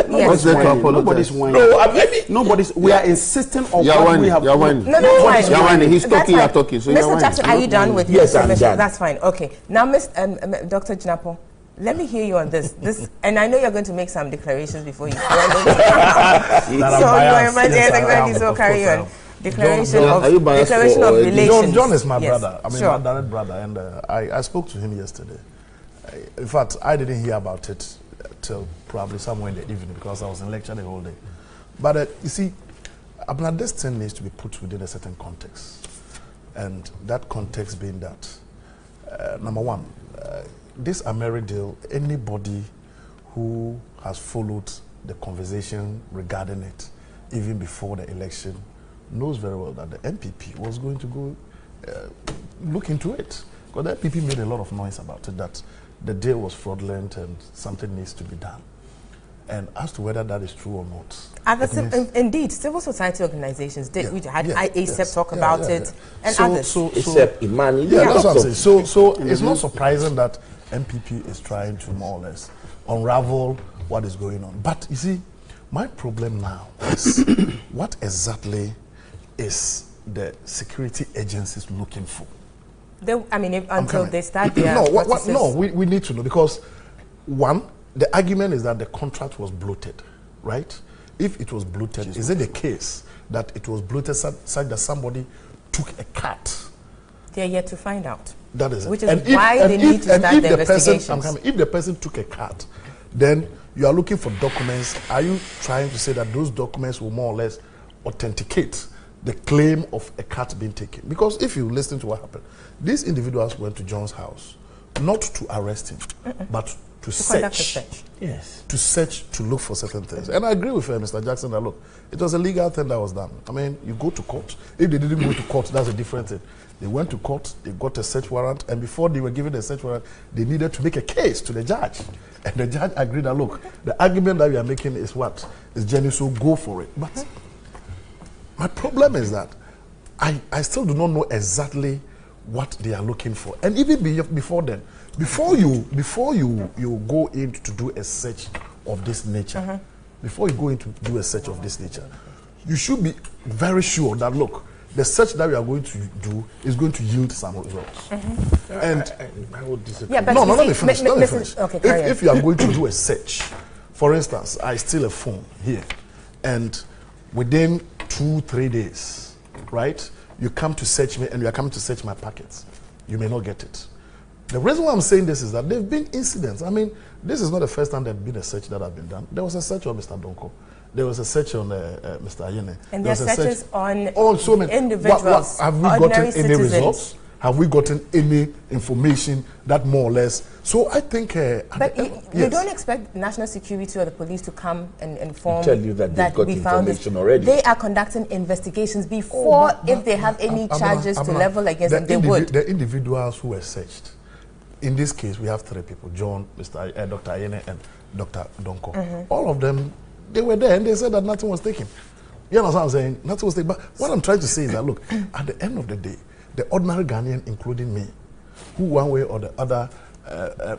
What's that? Nobody's whining. Nobody's. We are insisting on what we have. You're whining. No, whining. He's talking. You're talking. So Mr. Jackson, are you done with your submission? I'm done. That's fine. Okay. Now, Dr. Jinapo, let me hear you on this. And I know you're going to make some declarations before you. So carry on. Declaration of relations. John is my brother. I mean, my direct brother, and I spoke to him yesterday. In fact, I didn't hear about it till probably somewhere in the evening because I was in lecture the whole day. But you see, this thing needs to be put within a certain context, and that context being that number one, this Ameri deal. Anybody who has followed the conversation regarding it, even before the election, knows very well that the NPP was going to go look into it. Because the NPP made a lot of noise about it, that the deal was fraudulent and something needs to be done. And as to whether that is true or not. Indeed, civil society organizations did. We had ASEP talk about it and others. ASEP, Imani. That's what I'm saying. So it's not surprising that NPP is trying to more or less unravel what is going on. But you see, my problem now is what exactly is the security agencies looking for? Until they start their no, we need to know, because one, the argument is that the contract was bloated, right? If it was bloated, is it the case that it was bloated such that somebody took a cut? They're yet to find out. That is it. Which is why they need to start the investigations. If the person took a cut, then you are looking for documents. Are you trying to say that those documents will more or less authenticate the claim of a cut being taken? Because if you listen to what happened, these individuals went to John's house not to arrest him, but to search. Yes. To search, to look for certain things. And I agree with Mr. Jackson that, look, it was a legal thing that was done. I mean, you go to court. If they didn't go to court, that's a different thing. They went to court, they got a search warrant, and before they were given a search warrant, they needed to make a case to the judge. And the judge agreed that, look, the argument that we are making is what? Is genuine, so go for it. But my problem is that I still do not know exactly what they are looking for. And even before then, before you go in to do a search of this nature, before you go in to do a search of this nature, you should be very sure that, look, the search that we are going to do is going to yield some results. And I would disagree. Yeah, but no, let me finish. Okay, if you are going to do a search, for instance, I steal a phone here, and within 2-3 days, right, you come to search me and you are coming to search my packets, you may not get it. The reason why I'm saying this is that there have been incidents. I mean, this is not the first time there has been a search that has been done. There was a search on Mr. Donko. There was a search on Mr. Ayene. And there are searches on so many individuals. Have we gotten any results? Have we gotten any information that more or less? So I think... but you don't expect national security or the police to come and inform tell you that they've got information already. They are conducting investigations before, if they have any charges to level against them, they would. The individuals who were searched, in this case, we have 3 people, John, Dr. Ayene, and Dr. Donko. All of them, they were there and they said that nothing was taken. You understand what I'm saying? Nothing was taken. But what I'm trying to say is that, look, at the end of the day, the ordinary Ghanaian, including me, who one way or the other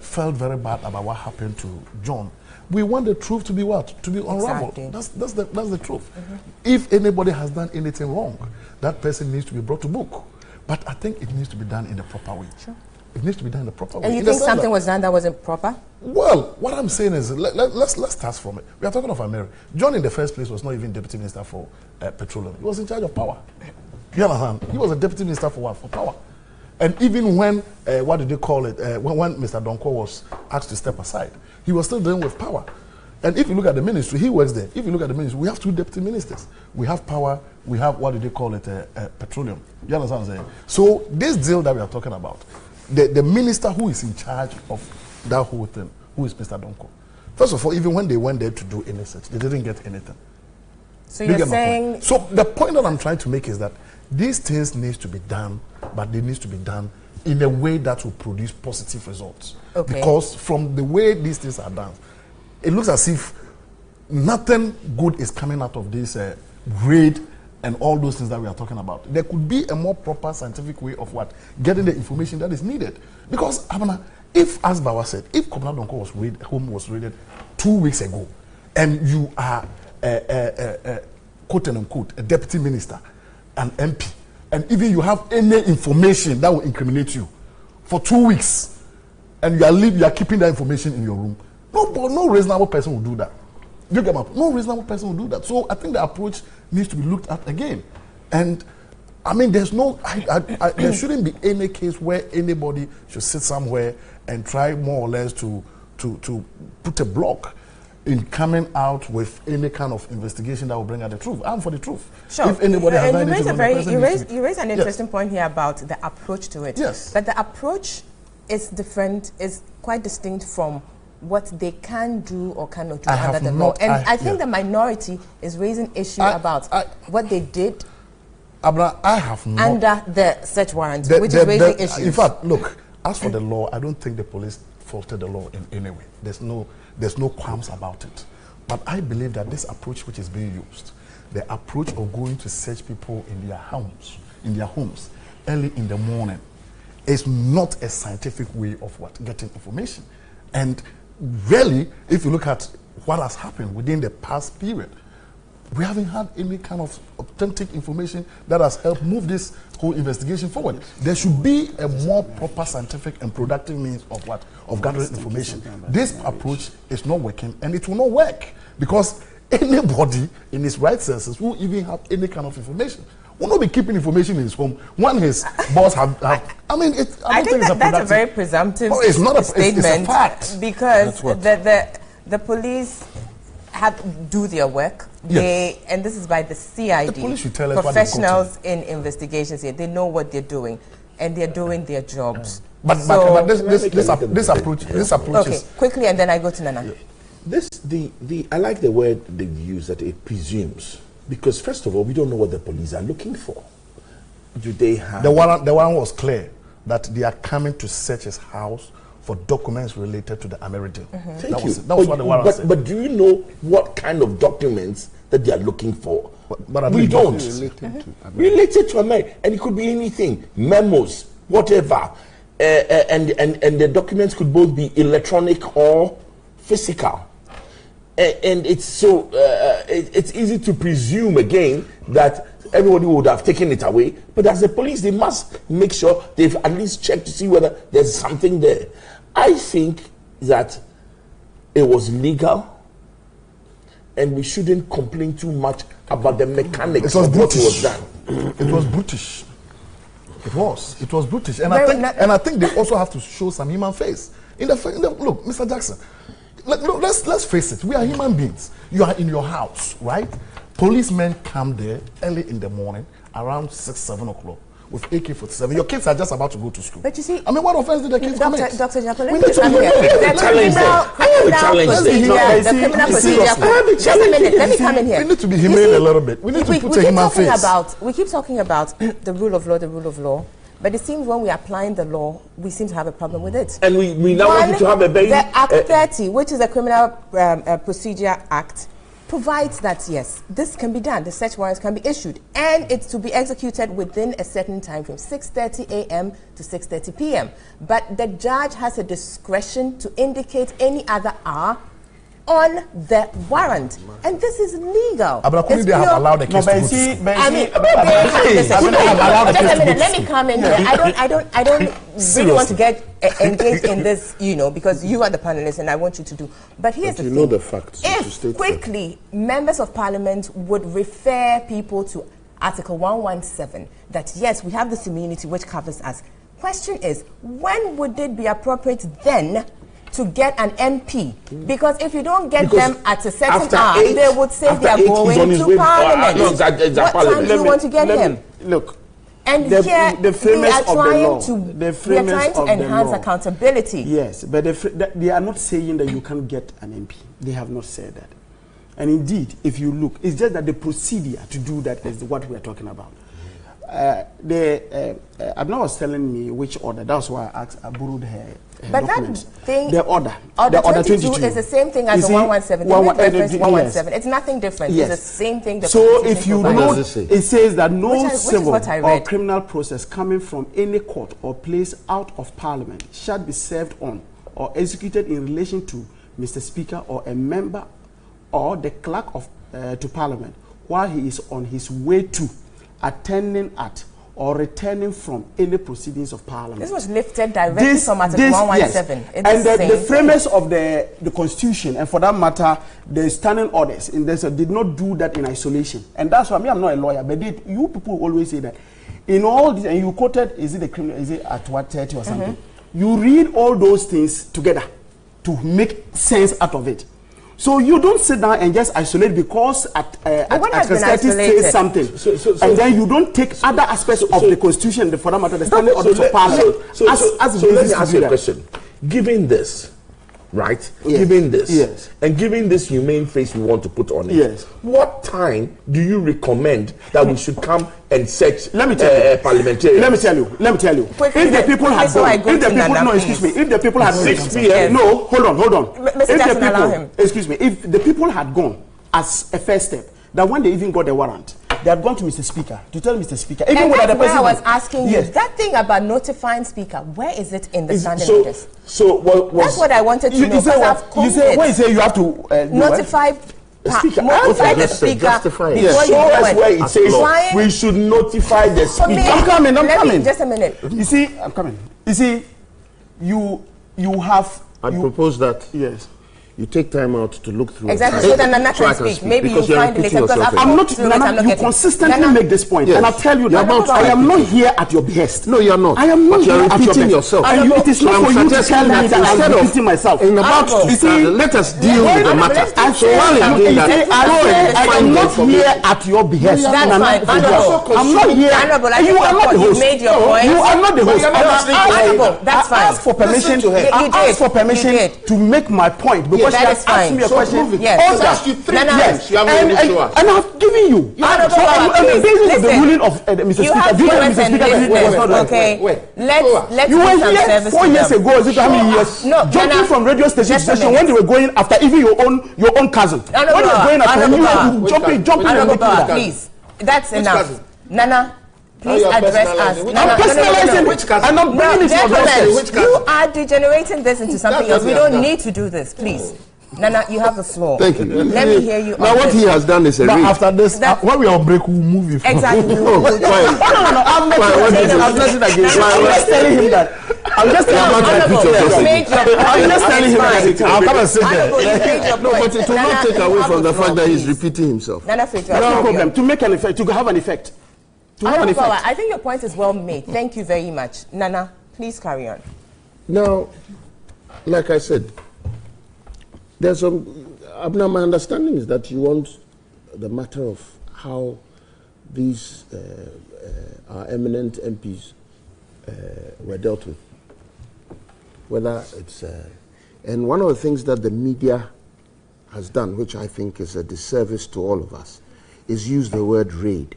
felt very bad about what happened to John, we want the truth to be what? To be unraveled. Exactly. That's the truth. If anybody has done anything wrong, that person needs to be brought to book. But I think it needs to be done in the proper way. Sure. It needs to be done in the proper way. And you think something was done that wasn't proper? Well, what I'm saying is, let's start from it. We are talking of Ameri. John, in the first place, was not even deputy minister for petroleum. He was in charge of power. You understand? He was a deputy minister for what? For power. And even when, what did they call it? When Mr. Donko was asked to step aside, he was still dealing with power. And if you look at the ministry, he works there. If you look at the ministry, we have 2 deputy ministers. We have power, we have, what do they call it? Petroleum. You understand what I'm saying? So this deal that we are talking about, the minister who is in charge of that whole thing, who is Mr. Donko. First of all, even when they went there to do any search, they didn't get anything. So you're saying... So the point that I'm trying to make is that these things need to be done, but they need to be done in a way that will produce positive results. Okay. Because from the way these things are done, it looks as if nothing good is coming out of this raid and all those things that we are talking about. There could be a more proper scientific way of what? Getting the information that is needed. Because, Abana, if, as Bawa said, if Komna Donko home was raided 2 weeks ago, and you are, quote and unquote, a deputy minister, an MP, and even you have any information that will incriminate you for 2 weeks, and you are keeping that information in your room, no reasonable person will do that. You get my point? No reasonable person will do that. So I think the approach needs to be looked at again. And I mean, there's no, there shouldn't be any case where anybody should sit somewhere and try more or less to put a block in coming out with any kind of investigation that will bring out the truth. I'm for the truth. Sure. If anybody has done anything, you raise an interesting point here about the approach to it. Yes. But the approach is different, is quite distinct from what they can do or cannot do under the law. And I think the minority is raising issue about what they did I have not under the search warrant, which is raising issues. In fact, look, as for the law, I don't think the police faulted the law in any way. There's no qualms about it. But I believe that this approach which is being used, the approach of going to search people in their homes early in the morning, is not a scientific way of getting information. And really, if you look at what has happened within the past period, We haven't had any kind of authentic information that has helped move this whole investigation forward. There should be a more proper scientific and productive means of what? Of gathering information. This approach is not working, and it will not work because anybody in his right senses who even have any kind of information will not be keeping information in his home when his boss have I mean, I think that's a very presumptive it's not a statement. It's a fact. Because the police do their work. Yes. And this is by the CID. The police should tell us professionals in investigations here. They know what they're doing, and they're doing their jobs. But this approach okay, is quickly, and then I go to Nana. I like the word they use, that it presumes, because first of all, we don't know what the police are looking for. Do they have the warrant was clear that they are coming to search his house for documents related to the Ameri deal. Thank you. That was what the warrant said. But do you know what kind of documents that they are looking for? But we don't. Related to Ameri, and it could be anything, memos, whatever, and the documents could both be electronic or physical. And it's so it's easy to presume again that everybody would have taken it away, but as the police, they must make sure they've at least checked to see whether there's something there. I think that it was legal, and we shouldn't complain too much about the mechanics of what was done. It was brutish. It was brutish, and I think they also have to show some human face. Look, Mr. Jackson, let's face it. We are human beings. You are in your house, right? Policemen come there early in the morning, around 6, 7 o'clock, with AK-47. Your kids are just about to go to school. But you see, I mean, what offense did the kids commit? Dr. Japan, We need to be let me come in here. We need to be humane a little bit. We need to put a human face. We keep talking about the rule of law, but it seems when we are applying the law, we seem to have a problem with it. And we now want to have a very... The Act 30, which is the Criminal Procedure Act, provides that, yes, this can be done. The search warrants can be issued, and it's to be executed within a certain time from 6:30 a.m. to 6:30 p.m. But the judge has a discretion to indicate any other hour on the warrant, and this is legal. But couldn't they have allowed the case to go to school? Let me come in here. I don't really want to get engaged in this, because you are the panelist, and I want you to do. But here's the thing: know the facts. if quickly members of parliament would refer people to Article 117, that yes, we have this immunity which covers us. Question is, when would it be appropriate then to get an MP? Because if you don't get them at a certain hour, they would say they are going to Parliament. What time do you want to get him? Look, and the here framers we are trying to enhance accountability. Yes, but they are not saying that you can't get an MP. They have not said that. And indeed, if you look, it's just that the procedure to do that is what we are talking about. Abna was telling me which order. That's why I borrowed her documents. That thing, the order 22 is the same thing as the 117. 117. It's nothing different. Yes. It's the same thing. So if you know, it says that no civil or criminal process coming from any court or place out of Parliament shall be served on or executed in relation to Mr. Speaker or a member or the clerk of to Parliament while he is on his way to, attending at, or returning from any proceedings of Parliament. This was lifted directly from Article 117. Yes. And the framers of the Constitution, and for that matter, the standing orders in this did not do that in isolation. And that's why I'm not a lawyer, but you people always say that in all this, and you quoted, is it at what 30 or something? You read all those things together to make sense out of it. So you don't sit down and just isolate because at 30 says something, and then you don't take other aspects of the Constitution, for that matter, the standing orders of Parliament. So let me ask you a question. Given this, right? Yes. Given this, yes, and given this humane face we want to put on it, yes, what time do you recommend that we should come and search? Let me tell you. Parliamentarians. Let me tell you. If the people had gone, if the people had 6 p.m. No, hold on. Mr. Jackson, allow him. Excuse me. If the people had gone as a first step, that when they even got the warrant, they had gone to Mr. Speaker to tell Mr. Speaker. Even and that's the where I was asking you, that thing about notifying Speaker, where is it in the standing orders? So that's what I wanted to know. You say you have to notify Speaker, notify the speaker justify it. before you do that's where it says Flying- we should notify the For me, speaker. I'm coming. let me- just a minute. You see, I'm coming. You see, you have. I propose that Yes. you take time out to look through. Exactly, so then Nana So I can speak. Maybe because you you're find it repeating later, because yourself I'm again. not. Nana, you getting. consistently Nana, make this point, Yes. and I'll tell you You're that about to I am speak. not here at your behest. No, you're not. I am not But you're here at your repeating behest. yourself. And it is So not I'm for you to suggesting tell me that that instead I'm of- repeating myself. In about Honorable. to start, let us deal with the matter. So while you're doing that, I am not here at your behest. That's Nana. fine. Honorable. I'm not here. Honorable, I You think are not the you host. made your point. You are not the host. you're not listening to her. Honorable, that's I fine. asked for permission. Listen to her. I You asked did. for permission You did. to make my point because That you is have fine. asked me a So question. prove it. Yes. I've asked you 3 Nana, times. You haven't been able to ask. And I've given you. Honorable, So on the please, basis of the listen. ruling of Mr. You Speaker, have do you know viewers Mr. and Speaker was listeners, not right? okay? Wait. Let's You do were some here service 4 to years them. ago, is it how many years? No, Jumping Nana, from radio station to just a station when they were going after even your own cousin. When they were going after Honorable, you, jumping and Honorable, making that. please. That's enough. cousin? Nana, please you're address personalizing. us. Which Nana, I'm personalizing Which cousin? and I'm bringing it to your doorstep. Which Gentlemen, you are degenerating this into something That's else. We what he has don't done. need to do this, please. Nana, you have the floor. Thank you. Let me hear you. Now, on what this. he has done is a But raid. after this, That- when we are on break, we'll move it. Exactly. No, why? I'm not What is it? I'm not against you. Nana, I'm just telling him that. I'm just telling him that. Honorable, you made your point. I'm just telling him that. I'll come and sit Honorable, there. you made your No, point. but it will not Nana, take you away have from the floor, fact that he's please. repeating himself. Nana, Faith, you That's have no the floor. problem. To make an effect, to have an effect. To have an Honorable, effect. I think your point is well made. Thank you very much. Nana, please carry on. Now, like I said, there's some. My understanding is that you want the matter of how these our eminent MPs were dealt with. Whether it's and one of the things that the media has done, which I think is a disservice to all of us, is use the word raid.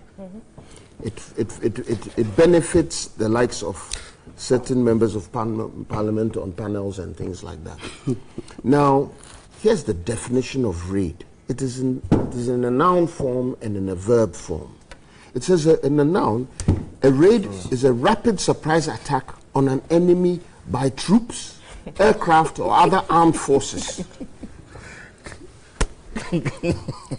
It benefits the likes of certain members of parliament on panels and things like that. Now, here's the definition of raid. It is in a noun form and in a verb form. It says in a noun, a raid is a rapid surprise attack on an enemy by troops, aircraft, or other armed forces.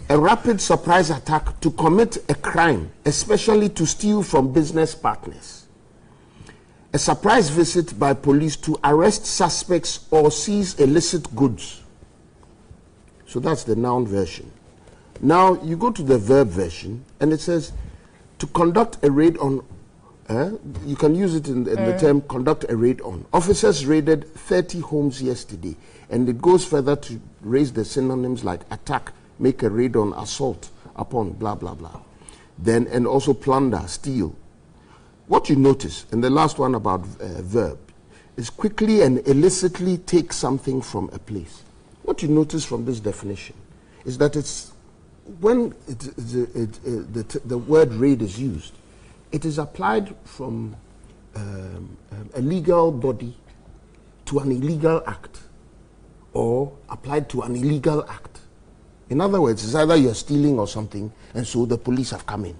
A rapid surprise attack to commit a crime, especially to steal from business partners. A surprise visit by police to arrest suspects or seize illicit goods. So that's the noun version. Now you go to the verb version and it says to conduct a raid on, you can use it in the term conduct a raid on. Officers raided 30 homes yesterday, and it goes further to raise the synonyms like attack, make a raid on, assault upon, blah, blah, blah. Then, and also plunder, steal. What you notice, and the last one about verb, is quickly and illicitly take something from a place. What you notice from this definition is that it's when the word raid is used, it is applied from a legal body to an illegal act, or applied to an illegal act. In other words, it's either you're stealing or something, and so the police have come in,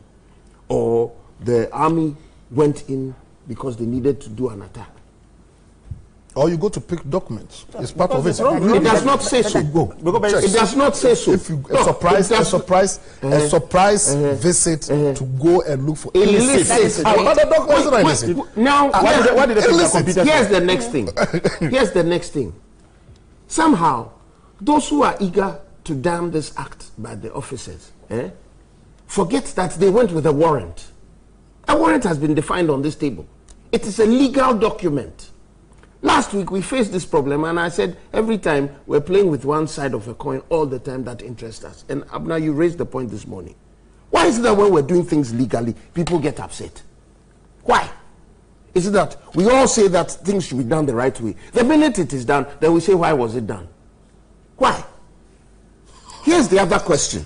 or the army went in because they needed to do an attack. Or you go to pick documents. It's part of it. It does not say so. Go. It does not say so. If you No, a surprise visit to go and look for illicit. Other documents are illicit. Now, Why did they pick the illicit. computer? here's the next thing. Here's the next thing. Somehow, those who are eager to damn this act by the officers forget that they went with a warrant. A warrant has been defined on this table. It is a legal document. Last week we faced this problem, and I said every time we're playing with one side of a coin all the time that interests us. And Abna, you raised the point this morning. Why is it that when we're doing things legally, people get upset? Why? Is it that we all say that things should be done the right way? The minute it is done, then we say, why was it done? Why? Here's the other question.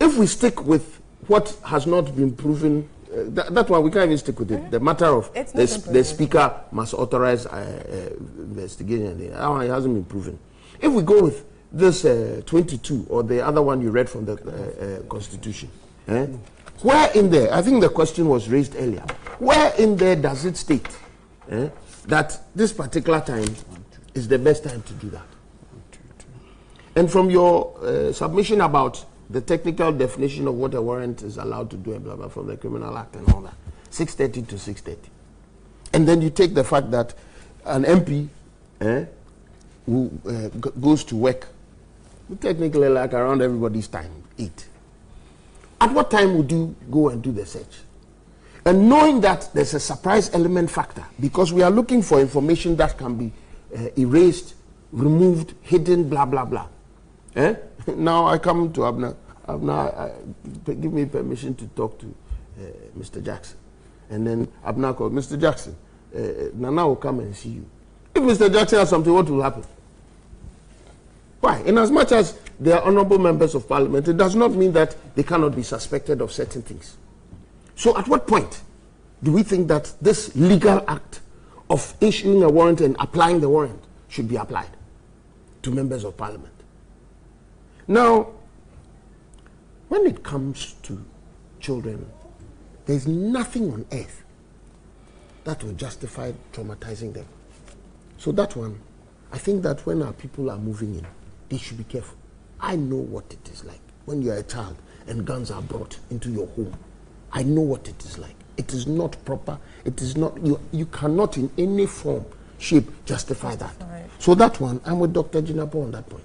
If we stick with what has not been proven, that one we can't even stick with it. The matter of the speaker must authorize investigation. That one hasn't been proven. If we go with this 22 or the other one you read from the Constitution, where in there, I think the question was raised earlier, where in there does it state that this particular time is the best time to do that? And from your submission about the technical definition of what a warrant is allowed to do and blah, blah, from the Criminal Act and all that, 630 to 630. And then you take the fact that an MP who goes to work, technically like around everybody's time, 8. At what time would you go and do the search? And knowing that there's a surprise element factor, because we are looking for information that can be erased, removed, hidden, blah, blah, blah. Now I come to Abner. Abner, give me permission to talk to Mr. Jackson. And then Abner called, Mr. Jackson, Nana will come and see you. If Mr. Jackson has something, what will happen? Why? In as much as they are honorable members of parliament, it does not mean that they cannot be suspected of certain things. So at what point do we think that this legal act of issuing a warrant and applying the warrant should be applied to members of parliament? Now, when it comes to children, there's nothing on earth that will justify traumatizing them. So that one, I think that when our people are moving in, they should be careful. I know what it is like when you're a child and guns are brought into your home. I know what it is like. It is not proper. It is not, you cannot in any form, shape, justify that. So that one, I'm with Dr. Jinapo on that point.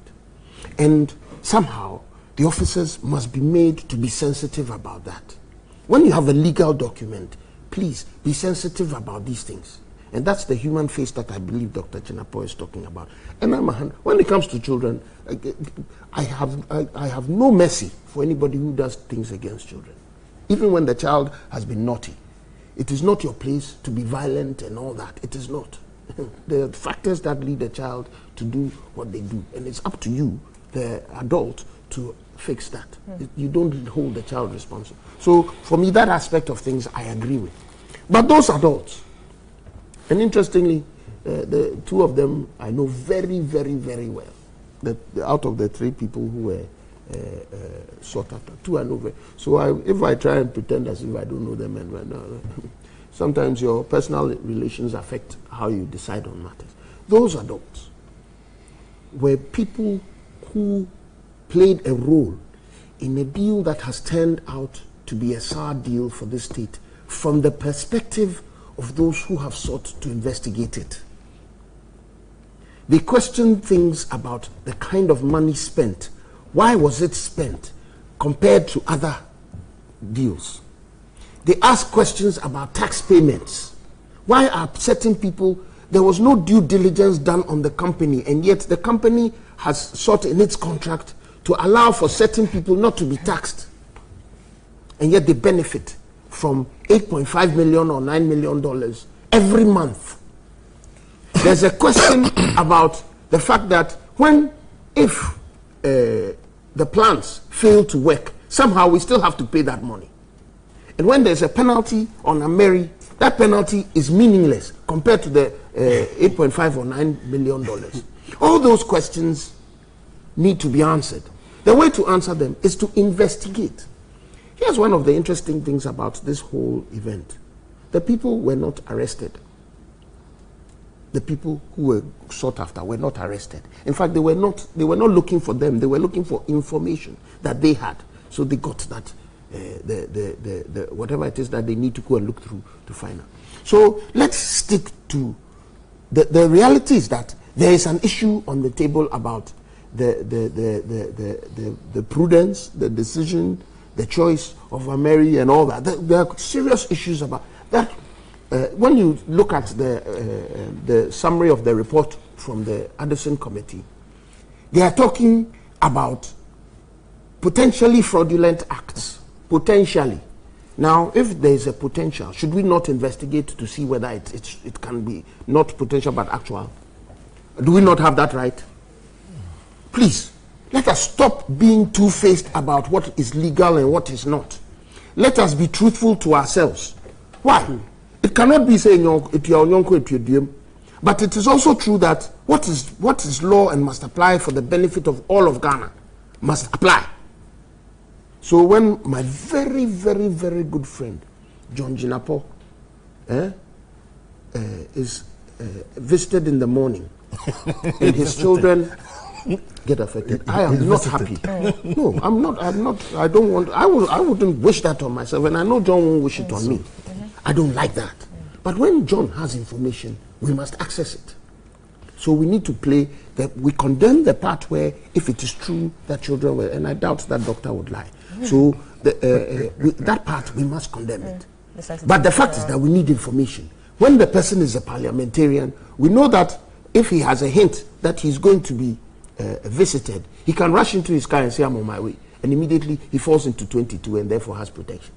And somehow, the officers must be made to be sensitive about that. When you have a legal document, please be sensitive about these things. And that's the human face that I believe Dr. Jinapo is talking about. And when it comes to children, I have no mercy for anybody who does things against children. Even when the child has been naughty. It is not your place to be violent and all that. It is not. There are factors that lead a child to do what they do. And it's up to you, the adult, to fix that. You don't hold the child responsible. So for me, that aspect of things I agree with. But those adults, and interestingly, the two of them I know very, very, very well. Out of the 3 people who were sought after, 2 I know very. So if I try and pretend as if I don't know them, and sometimes your personal relations affect how you decide on matters. Those adults were people who played a role in a deal that has turned out to be a sour deal for this state from the perspective of those who have sought to investigate it. They question things about the kind of money spent. Why was it spent compared to other deals? They ask questions about tax payments. Why are certain people, there was no due diligence done on the company, and yet the company has sought in its contract to allow for certain people not to be taxed. And yet they benefit from $8.5 million or $9 million every month. There's a question about the fact that if the plants fail to work, somehow we still have to pay that money. And when there's a penalty on Ameri, that penalty is meaningless compared to the $8.5 or $9 million. All those questions need to be answered. The way to answer them is to investigate. Here's one of the interesting things about this whole event. The people were not arrested. The people who were sought after were not arrested. In fact, they were not looking for them. They were looking for information that they had. So they got that, whatever it is that they need to go and look through to find out. So let's stick to the reality is that there is an issue on the table about the prudence, the decision, the choice of Ameri and all that. There are serious issues about that. When you look at the summary of the report from the Addison Committee, they are talking about potentially fraudulent acts. Potentially. Now, if there is a potential, should we not investigate to see whether it can be not potential but actual? Do we not have that right? Please, let us stop being two-faced about what is legal and what is not. Let us be truthful to ourselves. Why? It cannot be saying, but it is also true that what is law and must apply for the benefit of all of Ghana must apply. So when my very, very, very good friend, John Jinapo, is visited in the morning, and his children get affected. I am not happy. No, I'm not. I don't want. I wouldn't wish that on myself, and I know John won't wish it on me. I don't like that. But when John has information, we must access it. So we need to play that. We condemn the part where, if it is true that children were, and I doubt that doctor would lie. So that part we must condemn it. But the fact is that we need information. When the person is a parliamentarian, we know that if he has a hint that he's going to be visited, he can rush into his car and say, I'm on my way. And immediately he falls into 22 and therefore has protection.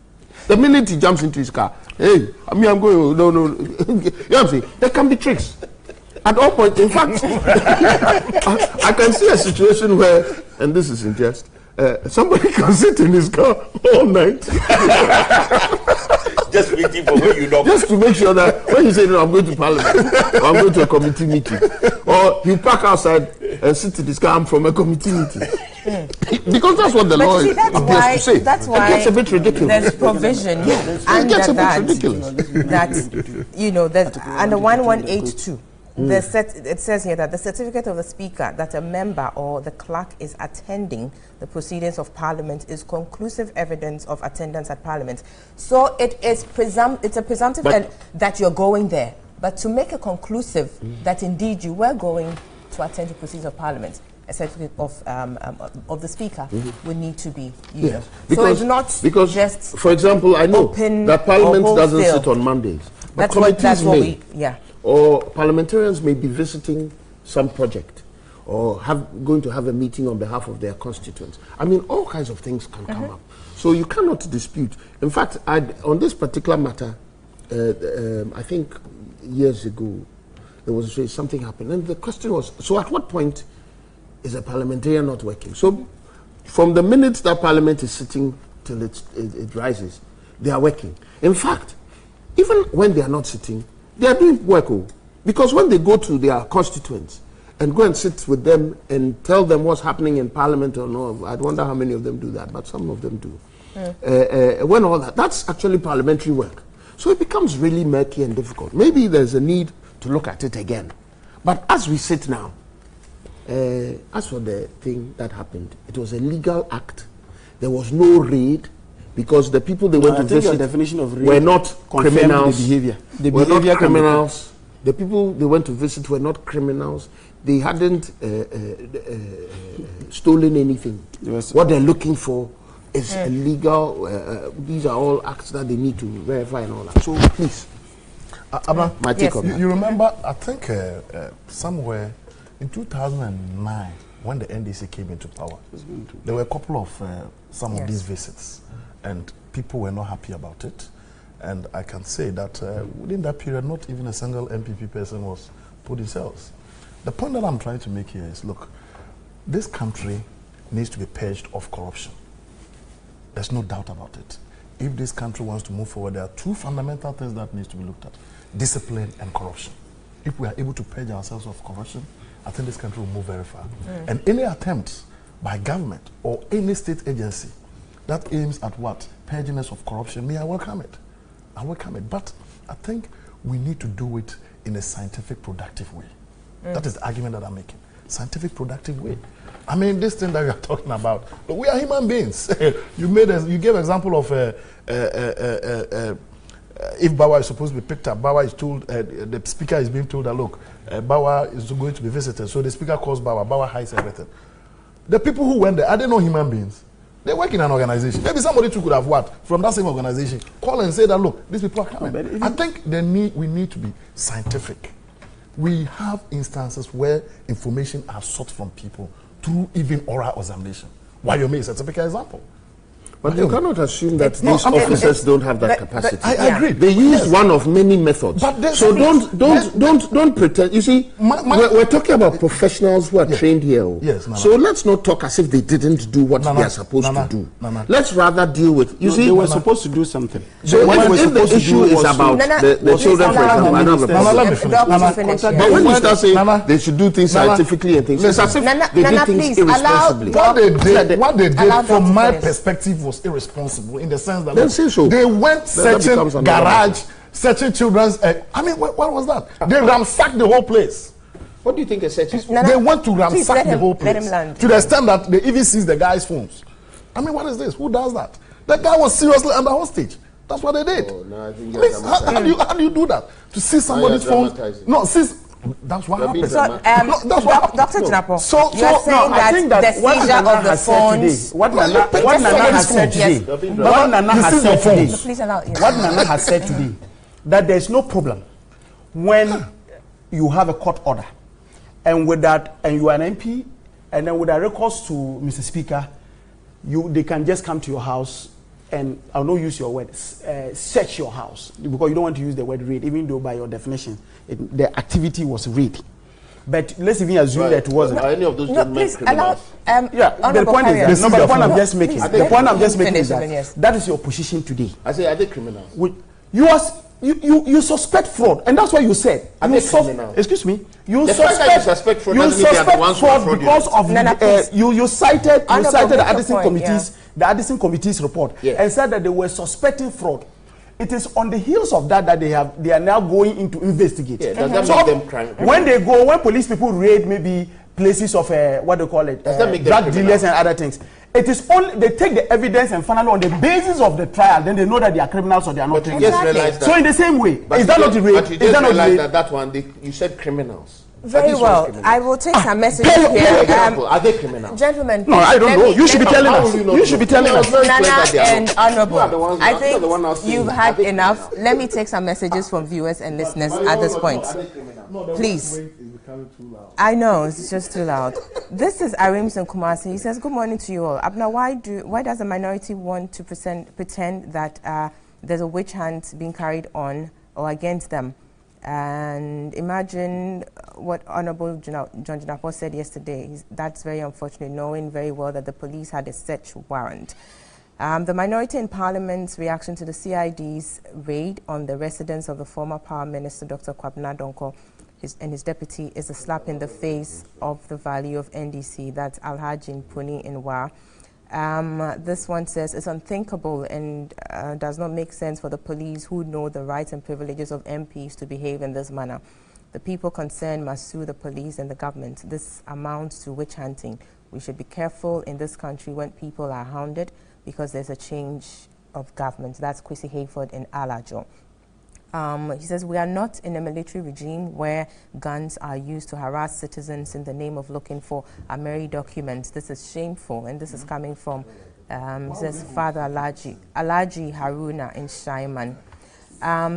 The minute he jumps into his car, hey, I'm going, no. You know what I'm saying? There can be tricks. At all points, in fact, I can see a situation where, and this is in jest, somebody can sit in his car all night. Just waiting for when you knock. Just to make sure that when you say, no, I'm going to Parliament, or I'm going to a committee meeting, or you park outside and sit in his car, I'm from a committee meeting. Because that's what the law is to say. That's why it gets a bit ridiculous. There's provision it gets a bit ridiculous. That, you know, that under 1182, it says here that the certificate of the Speaker that a member or the clerk is attending the proceedings of Parliament is conclusive evidence of attendance at Parliament. So it is it's a presumptive that you're going there. But to make a conclusive that indeed you were going to attend the proceedings of Parliament, a certificate of the Speaker would need to be used. Yes. So it's not just, for example, I know that Parliament doesn't sit on Mondays. But committees may. Or parliamentarians may be visiting some project or going to have a meeting on behalf of their constituents. I mean, all kinds of things can come up. So you cannot dispute. In fact, on this particular matter, I think years ago, there was something happened. And the question was, so at what point is a parliamentarian not working? So from the minute that Parliament is sitting till it rises, they are working. In fact, even when they are not sitting, they are doing work, because when they go to their constituents and go and sit with them and tell them what's happening in Parliament or no, I wonder how many of them do that, but some of them do. When all that's actually parliamentary work. So it becomes really murky and difficult. Maybe there's a need to look at it again. But as we sit now, as for the thing that happened, it was a legal act. There was no raid. Because the people they went to visit definition of were not criminals. The behavior. The were behavior not criminals. The people they went to visit were not criminals. They hadn't stolen anything. What they're looking for is a legal. These are all acts that they need to verify and all that. So please, my take on that. You remember? I think somewhere in 2009, when the NDC came into power, there were a couple of some of these visits. And people were not happy about it. And I can say that within that period, not even a single MPP person was put in cells. The point that I'm trying to make here is, look, this country needs to be purged of corruption. There's no doubt about it. If this country wants to move forward, there are two fundamental things that needs to be looked at: discipline and corruption. If we are able to purge ourselves of corruption, I think this country will move very far. And any attempt by government or any state agency that aims at what? Purging us of corruption, I welcome it. I welcome it. But I think we need to do it in a scientific, productive way. That is the argument that I'm making. Scientific, productive way. I mean, this thing that we are talking about, look, we are human beings. You gave an example of if Bawa is supposed to be picked up, Bawa is told, the speaker is being told that, look, Bawa is going to be visited. So the speaker calls Bawa, Bawa hides everything. The people who went there, are they not human beings? They work in an organization. Maybe somebody too could have what? From that same organization, call and say that, look, these people are coming. I think we need to be scientific. We have instances where information are sought from people through even oral examination. Wayome is a typical example. But you cannot assume that these officers don't have that capacity. I agree. They use one of many methods. So don't pretend. You see, we're talking about professionals who are trained here. Yes. So let's not talk as if they didn't do what they are supposed to do. Let's rather deal with. You see, they were supposed to do something. So if the issue is about the children, for example, I don't have a problem. But when you start saying they should do things scientifically and things, it's as if they did things irresponsibly. What they did, from my perspective, was irresponsible in the sense that they went searching garage, searching children's. I mean, what was that? They ransacked the whole place. What do you think a search is for? They want to ransack the whole place. Let him land. To the extent that they even seize the guy's phones. I mean, what is this? Who does that? The guy was seriously under hostage. That's what they did. Oh, no, I think Please, how do you do that? To seize somebody's phone? No, seize. That's what happened. So, no, that's what happened. Dr. Jinapo, So you're saying I think that the what seizure Nana of the has said today, phones. what Nana has said today, what Nana has said today, Please allow you. what Nana has said today, that there's no problem when you have a court order, and with that, and you are an MP, and then with a recourse to Mr. Speaker, they can just come to your house. And I'll not use your words, search your house, because you don't want to use the word raid, even though by your definition, the activity was raid. But let's even assume that it wasn't. Are any of those Please allow. The point is that, the point I'm just making, is that yes. that is your position today. I say, are they criminals? You suspect fraud, and that's what you said. Are they criminals? Excuse me. You suspect fraud. You suspect fraud because of you cited the Addison Committee's yeah. the Addison Committee's report, yeah, and said that they were suspecting fraud. It is on the heels of that they are now going into investigate. Yeah, does that make them crime? When police people raid maybe places of what they call it, does that make them drug criminal? dealers and other things. It is only they take the evidence and finally on the basis of the trial, then they know that they are criminals or they are not criminals. Exactly. So in the same way, but is that not the raid? But you just realized that one, you said criminals. Very well. I will take some messages here. Are they criminals? Gentlemen, no, I don't know. You should be telling us. You should be telling us. Nana and Honorable, I think you've had enough. Let me take some messages from viewers and listeners at this point. Please. I know, it's just too loud. This is Arims and Kumasi. He says, good morning to you all. Abna, why does the minority want to pretend that there's a witch hunt being carried on or against them? And imagine what Honorable John Jinapo said yesterday. That's very unfortunate, knowing very well that the police had a search warrant. The minority in Parliament's reaction to the CID's raid on the residence of the former Power Minister, Dr. Kwabena Donkor, and his deputy, is a slap in the face of the value of NDC. That's Alhaji Puni Inwa. This one says it's unthinkable and does not make sense for the police, who know the rights and privileges of MPs, to behave in this manner. The people concerned must sue the police and the government. This amounts to witch hunting. We should be careful in this country when people are hounded because there's a change of government. That's Kwesi Hayford in Alajo. He says, we are not in a military regime where guns are used to harass citizens in the name of looking for Ameri documents. This is shameful, and this is coming from, he says, Father Alaji Haruna in Shaiman.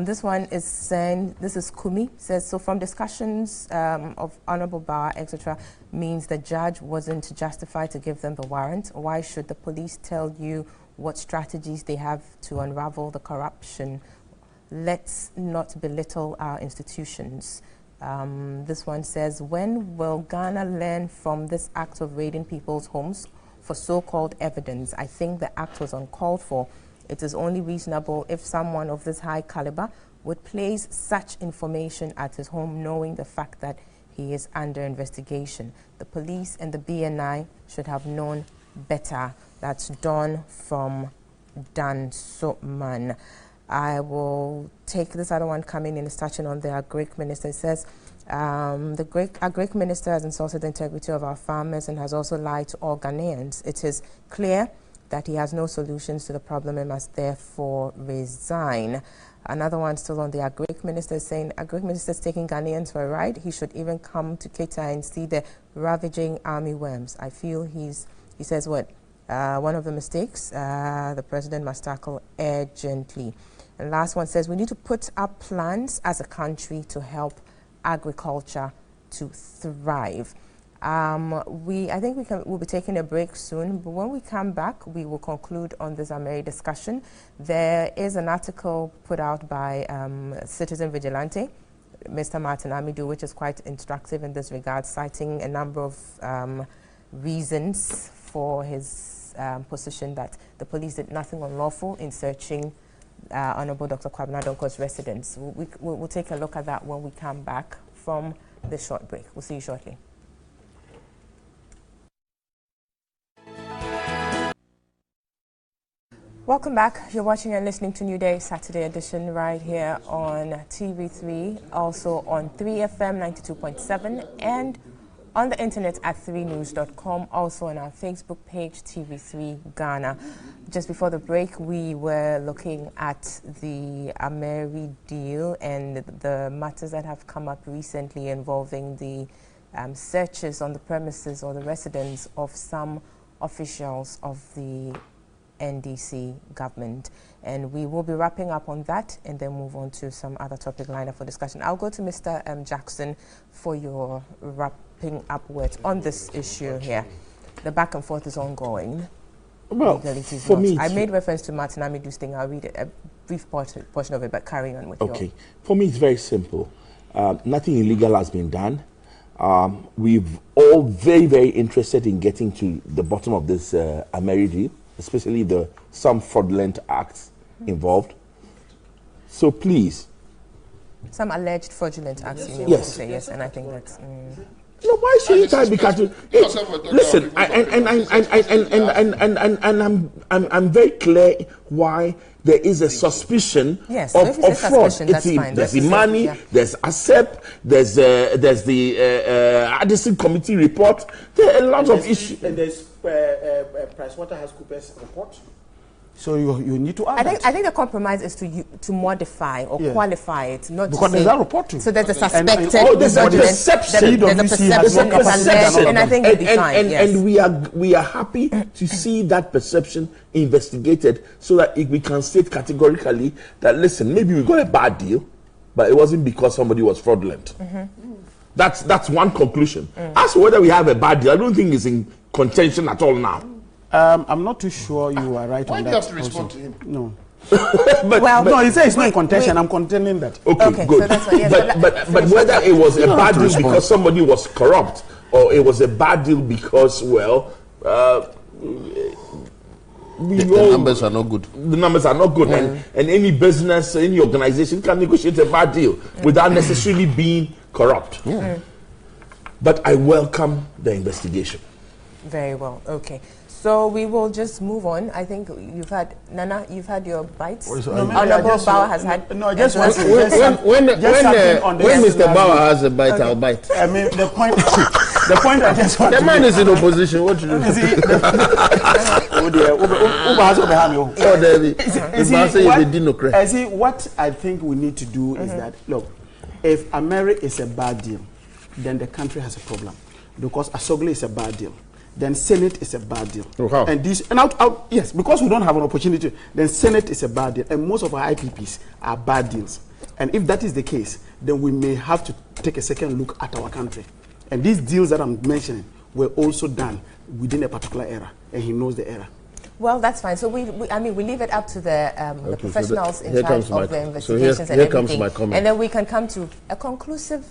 This one is saying, this is Kumi, says, so from discussions of Honorable Bar, etc., means the judge wasn't justified to give them the warrant. Why should the police tell you what strategies they have to unravel the corruption? Let's not belittle our institutions. This one says, when will Ghana learn from this act of raiding people's homes for so-called evidence? I think the act was uncalled for. It is only reasonable if someone of this high caliber would place such information at his home, knowing the fact that he is under investigation. The police and the BNI should have known better. That's Dawn from Dansoman. I will take this other one coming in, is touching on the Agric Minister. It says, the Agric Minister has insulted the integrity of our farmers and has also lied to all Ghanaians. It is clear that he has no solutions to the problem and must therefore resign. Another one still on the Agric Minister, saying, Agric Minister is taking Ghanaians for a ride. He should even come to Keita and see the ravaging armyworms. I feel he says what? One of the mistakes the president must tackle urgently. And last one says, we need to put up plans as a country to help agriculture to thrive. I think we'll be taking a break soon, but when we come back, we will conclude on this Ameri discussion. There is an article put out by Citizen Vigilante, Mr. Martin Amidu, which is quite instructive in this regard, citing a number of reasons for his position that the police did nothing unlawful in searching Honorable Dr. Kwabena Donkor's residence. We'll take a look at that when we come back from this short break. We'll see you shortly. Welcome back. You're watching and listening to New Day Saturday edition right here on TV3, also on 3FM 92.7 and on the internet at 3news.com, also on our Facebook page, TV3 Ghana. Just before the break, we were looking at the Ameri deal and the matters that have come up recently involving the searches on the premises or the residence of some officials of the NDC government, and we will be wrapping up on that and then move on to some other topic lined up for discussion. I'll go to Mr. Jackson for your wrapping up words on this issue here. The back and forth is ongoing. Well, for me, I made reference to Martin Amidu's thing. I'll read a brief portion of it, but carry on with okay. For me, it's very simple. Nothing illegal has been done. We've all very, very interested in getting to the bottom of this Ameri deal, especially some fraudulent acts involved. So please. Some alleged fraudulent acts. Yes. Say yes, and I think that's. No, why shouldn't I be careful? Listen, I'm very clear why there is a suspicion of fraud. There's the money, there's ASEP, there's the Addison Committee report. There are a lot of issues. And there's PricewaterhouseCoopers report. So you need to add I think the compromise is to modify or qualify it, not because to there's say, that report too. So there's a suspected, there's a perception. There's a perception, and I think it'll be fine. And we are happy to see that perception investigated, so that we can state categorically that listen, maybe we got a bad deal, but it wasn't because somebody was fraudulent. That's one conclusion. As for whether we have a bad deal, I don't think it's in contention at all now. I'm not too sure you are right Why on do that. you have to respond to him? No. No, he says it's not in contention. I'm contending that. Okay, good. So that's what, yes, but whether it was a bad deal because somebody was corrupt, or it was a bad deal because, well, the numbers are not good. The numbers are not good, and any business, any organization can negotiate a bad deal without necessarily being corrupt. But I welcome the investigation. Very well. Okay. So we will just move on. I think you've had, Nana, you've had your bites. Honorable Bauer has had. No, just when Mr. Bauer has a bite, I'll bite. I mean, the point I just want the man is in opposition. What you do? See, what I think we need to do is that, look, if Ameri is a bad deal, then the country has a problem. Because Asogli is a bad deal. Then Senate is a bad deal. Oh, how? And this, yes, because we don't have an opportunity, then Senate is a bad deal. And most of our IPPs are bad deals. And if that is the case, then we may have to take a second look at our country. And these deals that I'm mentioning were also done within a particular era. And he knows the era. Well, that's fine. So we leave it up to the professionals in charge of the investigations and everything. And then we can come to a conclusive,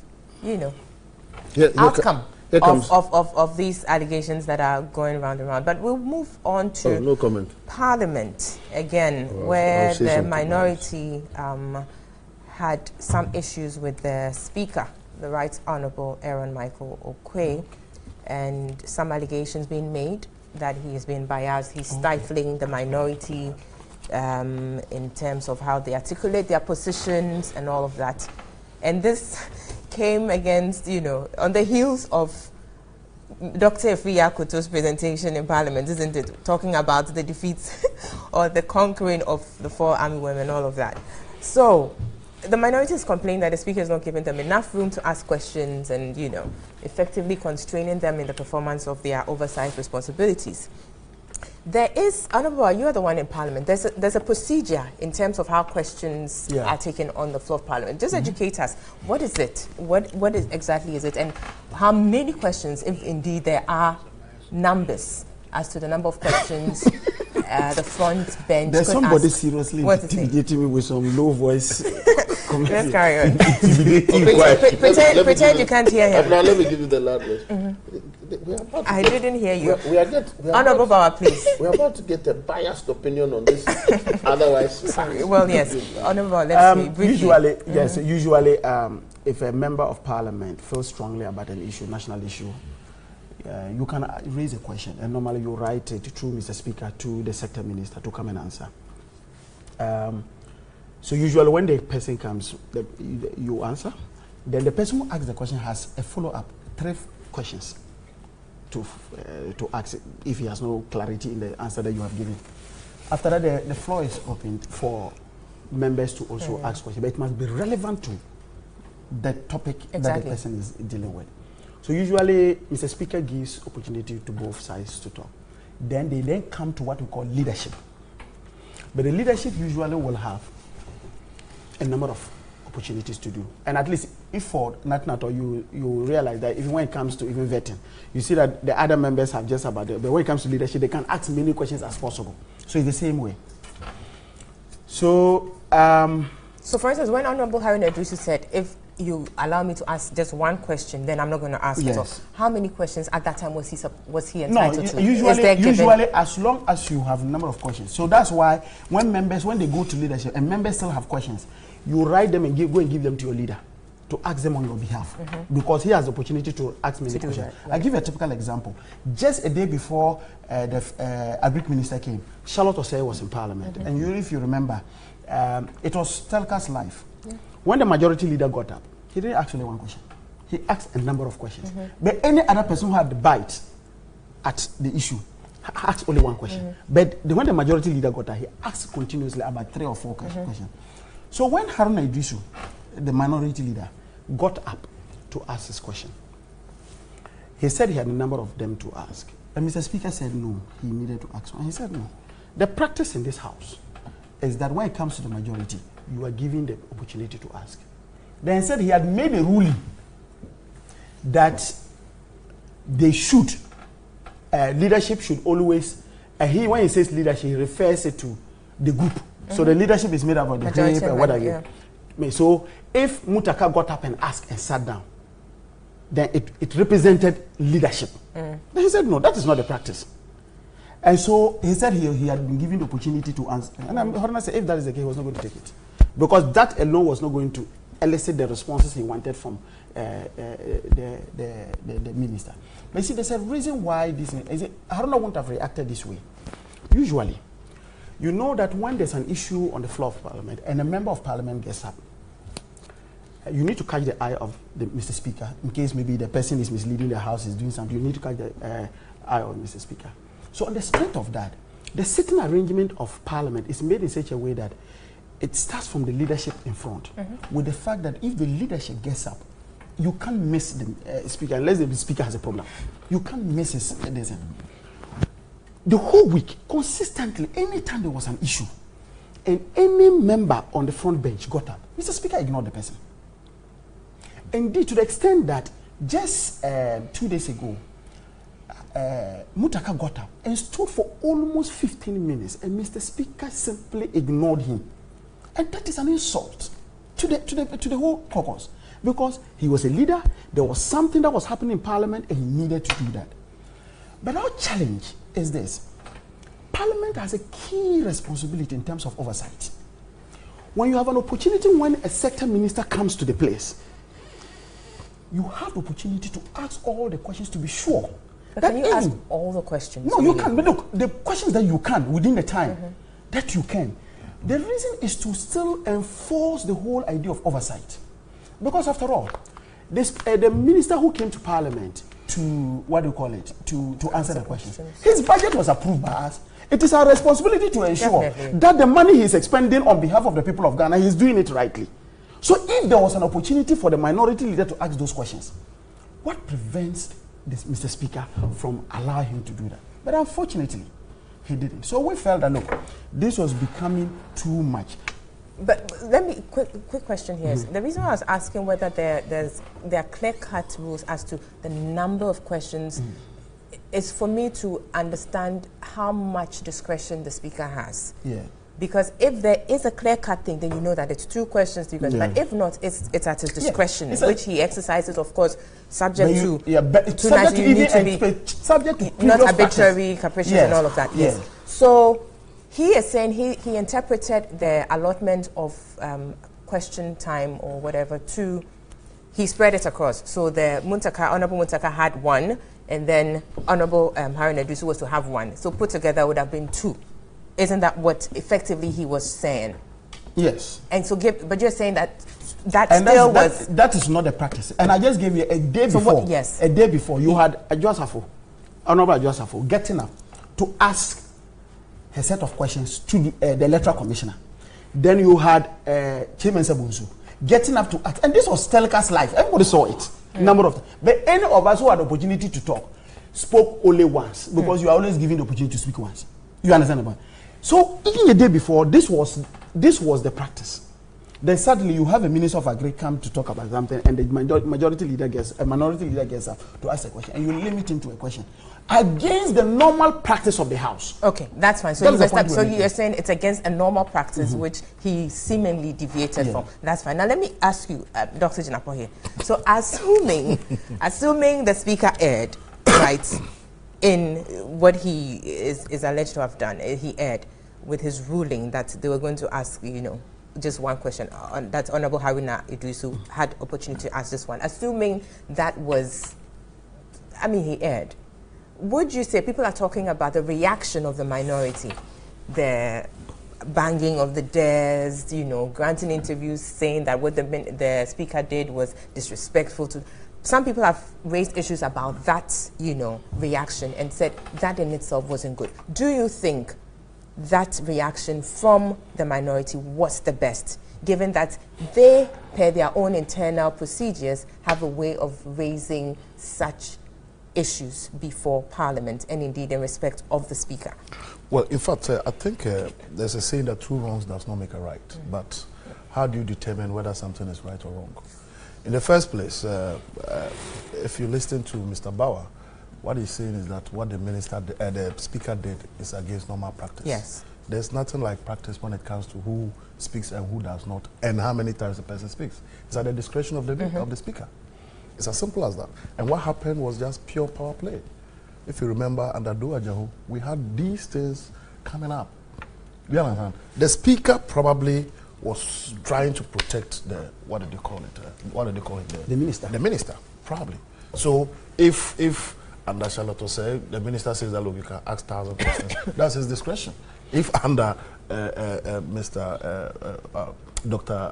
outcome. Of these allegations that are going round and round. But we'll move on to no comment. Parliament again, where the minority had some issues with the Speaker, the Right Honourable Aaron Michael Okwe, and some allegations being made that he is being biased. He's stifling the minority in terms of how they articulate their positions and all of that. And this came against, on the heels of Dr. Efriya Kuto's presentation in Parliament, isn't it? Talking about the defeats or the conquering of the 4 armyworm and all of that. So the minorities complain that the Speaker is not giving them enough room to ask questions and, effectively constraining them in the performance of their oversight responsibilities. There is, Honourable, you are the one in Parliament. There's a procedure in terms of how questions are taken on the floor of Parliament. Just educate us. What is it? What exactly is it? And how many questions, if indeed there are numbers as to the number of questions the front bench There's could somebody ask. seriously intimidating me with some low voice. Let's carry on. Pretend you can't hear him. Now let me give you the loud voice. I didn't hear you. Honourable Bauer, please. We're about to get a biased opinion on this. Otherwise, sorry. Well, yes. Honourable, let's see. Usually, if a member of Parliament feels strongly about an issue, national issue, you can raise a question, and normally you write it through Mr. Speaker to the sector minister to come and answer. So usually when the person comes, you answer. Then the person who asks the question has a follow-up, 3 questions to ask if he has no clarity in the answer that you have given. After that, the floor is open for members to also ask questions, but it must be relevant to the topic that the person is dealing with. So usually, Mr. Speaker gives opportunity to both sides to talk. Then they come to what we call leadership. But the leadership usually will have a number of opportunities to do. And at least if for nothing at all, you realize that even when it comes to even vetting, you see that the other members have just about it. But when it comes to leadership, they can ask many questions as possible. So it's the same way. So, so for instance, when Honorable Asiedu-Dartey said, if you allow me to ask just one question, then I'm not going to ask it. So how many questions at that time was he entitled to? Usually as long as you have a number of questions. So that's why when they go to leadership and members still have questions, you write them and go and give them to your leader to ask them on your behalf, because he has the opportunity to ask many questions. I'll give you a typical example. Just a day before the Agri Minister came, Charlotte Osei was in Parliament. And if you remember, it was Telka's life. When the majority leader got up, he didn't ask only one question. He asked a number of questions. But any other person who had the bite at the issue asked only one question. But when the majority leader got up, he asked continuously about 3 or 4 questions. So when Haruna Idrisu, the minority leader, got up to ask this question, he said he had a number of them to ask. And Mr. Speaker said no, he needed to ask one. He said no. The practice in this house is that when it comes to the majority, you are given the opportunity to ask. Then he said he had made a ruling that they should, leadership should always, when he says leadership, he refers it to the group. So the leadership is made up of the group and what are you. So if Mutaka got up and asked and sat down, then it represented leadership. Then he said, no, that is not the practice. And so he said he had been given the opportunity to answer. And I said, if that is the case, he was not going to take it. Because that alone was not going to elicit the responses he wanted from the minister. But you see, there's a reason why this is. Haruna wouldn't have reacted this way. Usually, you know that when there's an issue on the floor of Parliament and a member of Parliament gets up, you need to catch the eye of Mr. Speaker in case maybe the person is misleading the House, is doing something. You need to catch the eye of Mr. Speaker. So on the strength of that, the sitting arrangement of Parliament is made in such a way that it starts from the leadership in front, with the fact that if the leadership gets up, you can't miss the Speaker unless the Speaker has a problem. You can't miss his decision. The whole week, consistently, anytime there was an issue, and any member on the front bench got up, Mr. Speaker ignored the person. Indeed, to the extent that just 2 days ago, Mutaka got up and stood for almost 15 minutes, and Mr. Speaker simply ignored him. And that is an insult to the whole caucus, because he was a leader, there was something that was happening in Parliament, and he needed to do that. But our challenge is this. Parliament has a key responsibility in terms of oversight. When you have an opportunity, when a sector minister comes to the place, you have the opportunity to ask all the questions to be sure. But can you ask all the questions? No, really? You can. But look, the questions that you can within the time that you can. The reason is to still enforce the whole idea of oversight. Because after all, this, the minister who came to Parliament to, to answer the questions, his budget was approved by us. It is our responsibility to ensure that the money he is expending on behalf of the people of Ghana, he is doing it rightly. So if there was an opportunity for the minority leader to ask those questions, what prevents this, Mr. Speaker, from allowing him to do that? But unfortunately, he didn't. So we felt that, look, this was becoming too much. But let me, quick question here. The reason why I was asking whether there are clear-cut rules as to the number of questions is for me to understand how much discretion the Speaker has. Yeah. Because if there is a clear-cut thing, then you know that it's 2 questions. But if not, it's at his discretion, which he exercises, of course, subject to not arbitrary, capricious, and all of that. Yes. So he is saying he interpreted the allotment of question time or whatever to, he spread it across. So the Honorable Muntaka had 1, and then Honorable Asiedu-Dartey was to have 1. So put together would have been 2. Isn't that what effectively he was saying? Yes. And so, but you're saying that that is not the practice. And I just gave you a day before. Yes. A day before, you had Honorable Ajosafo, getting up to ask a set of questions to the Electoral Commissioner. Then you had Chairman Sabunsu getting up to ask, and this was telecast live. Everybody saw it. Number of times. But any of us who had the opportunity to talk spoke only once, because you are always given the opportunity to speak once. You understand about? So even a day before, this was the practice. Then suddenly you have a Minister of Agri come to talk about something, and the minority leader gets up to ask a question, and you limit him to a question against the normal practice of the House. Okay, that's fine. So you're saying it's against a normal practice, which he seemingly deviated from. That's fine. Now let me ask you, Dr. Jinapo here. So assuming the Speaker erred, right, in what he is alleged to have done, he erred with his ruling that they were going to ask, just one question, that Honorable Haruna Idrisu had opportunity to ask this one. Assuming that was, he erred. Would you say, people are talking about the reaction of the minority, the banging of the doors, granting interviews saying that what the Speaker did was disrespectful to. Some people have raised issues about that, reaction, and said that in itself wasn't good. Do you think that reaction from the minority was the best, given that they, per their own internal procedures, have a way of raising such issues before Parliament, and indeed in respect of the Speaker? Well, in fact, I think there's a saying that two wrongs does not make a right. But how do you determine whether something is right or wrong? In the first place, if you listen to Mr. Bauer, what he's saying is that what the Speaker did is against normal practice. Yes. There's nothing like practice when it comes to who speaks and who does not, and how many times the person speaks. It's at the discretion of the Speaker. It's as simple as that. And what happened was just pure power play. If you remember, under Duajahu, we had these things coming up. You understand? The Speaker probably was trying to protect the, what did they call it? The minister. The minister, probably. So if under Charlotte said, the minister says that, look, you can ask 1,000 questions, that's his discretion. If under Dr.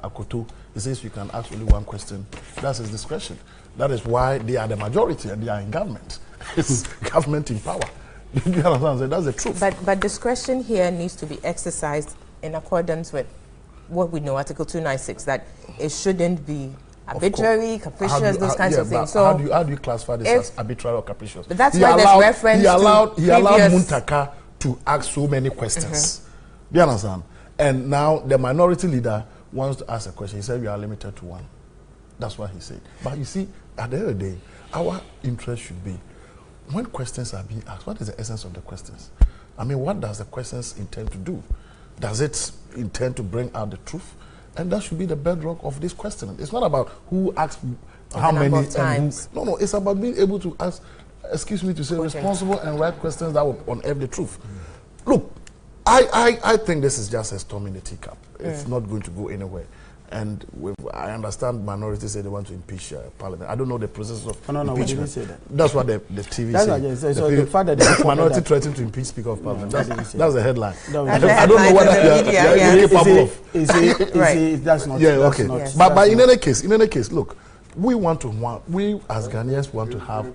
Akoto, he says you can ask only one question, that's his discretion. That is why they are the majority and they are in government. It's government in power. You understand? That's the truth. But discretion here needs to be exercised in accordance with what we know, Article 296, that it shouldn't be arbitrary, capricious, those kinds of things. So how do you classify this as arbitrary or capricious? But that's why there's reference he allowed previous... Muntaka to ask so many questions. Do you understand? And now the minority leader wants to ask a question. He said we are limited to one. That's what he said. But you see, at the end of the day, our interest should be, when questions are being asked, what is the essence of the questions? What does the questions intend to do? Does it intend to bring out the truth? And that should be the bedrock of this questioning. It's not about who asked how many times. No, it's about being able to ask, excuse me to say, responsible and right questions that will unearth the truth. Look, I think this is just a storm in the teacup. It's not going to go anywhere. And I understand minorities say they want to impeach Parliament. I don't know the process of impeachment. We didn't say that. That's what the TV said. So the fact that the minority threatened to impeach Speaker of Parliament, that's the headline. I don't know whether they are capable of. That's not. Yeah, okay. Yes. But in any case, look, we as Ghanaians want to have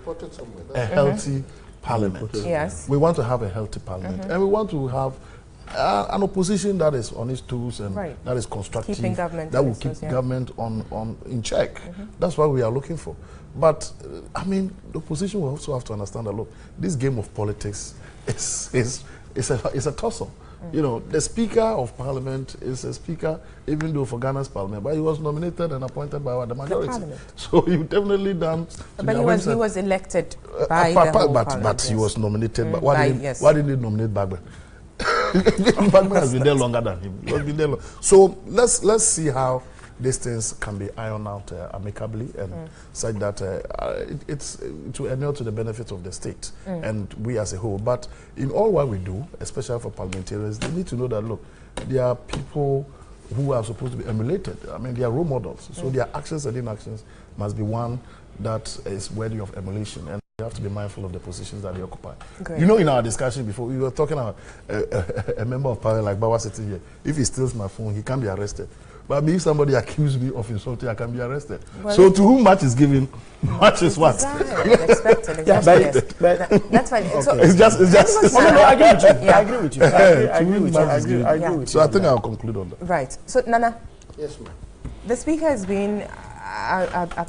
a healthy Parliament. Yes. We want to have a healthy Parliament, and we want to have an opposition that is on its toes and that is constructive, that will keep government in check. That's what we are looking for. But the opposition will also have to understand that, look, this game of politics is a tussle. The Speaker of Parliament is a Speaker, even though for Ghana's Parliament, but he was nominated and appointed by the majority. So you definitely done. But he was elected by the whole Parliament. But he was nominated. But why didn't he nominate Bagbe? Bagman has been there longer than him. He has been there so let's see how these things can be ironed out amicably and such that it will inure to the benefit of the state and we as a whole. But in all what we do, especially for parliamentarians, they need to know that, look, there are people who are supposed to be emulated. They are role models. So their actions and inactions must be one that is worthy of emulation. And You have to be mindful of the positions that they occupy. Great. You know, in our discussion before, we were talking about a member of parliament like Bawa sitting here. If he steals my phone, he can't be arrested. But if somebody accused me of insulting, I can be arrested. Well, so to whom much is given, much is what? Expected, exactly. Yes. That's fine. Okay. So, it's just. No, I agree with you. Yeah. I agree with you. I agree with you. So I think I'll conclude on that. Right. So Nana. Yes, ma'am. The speaker has been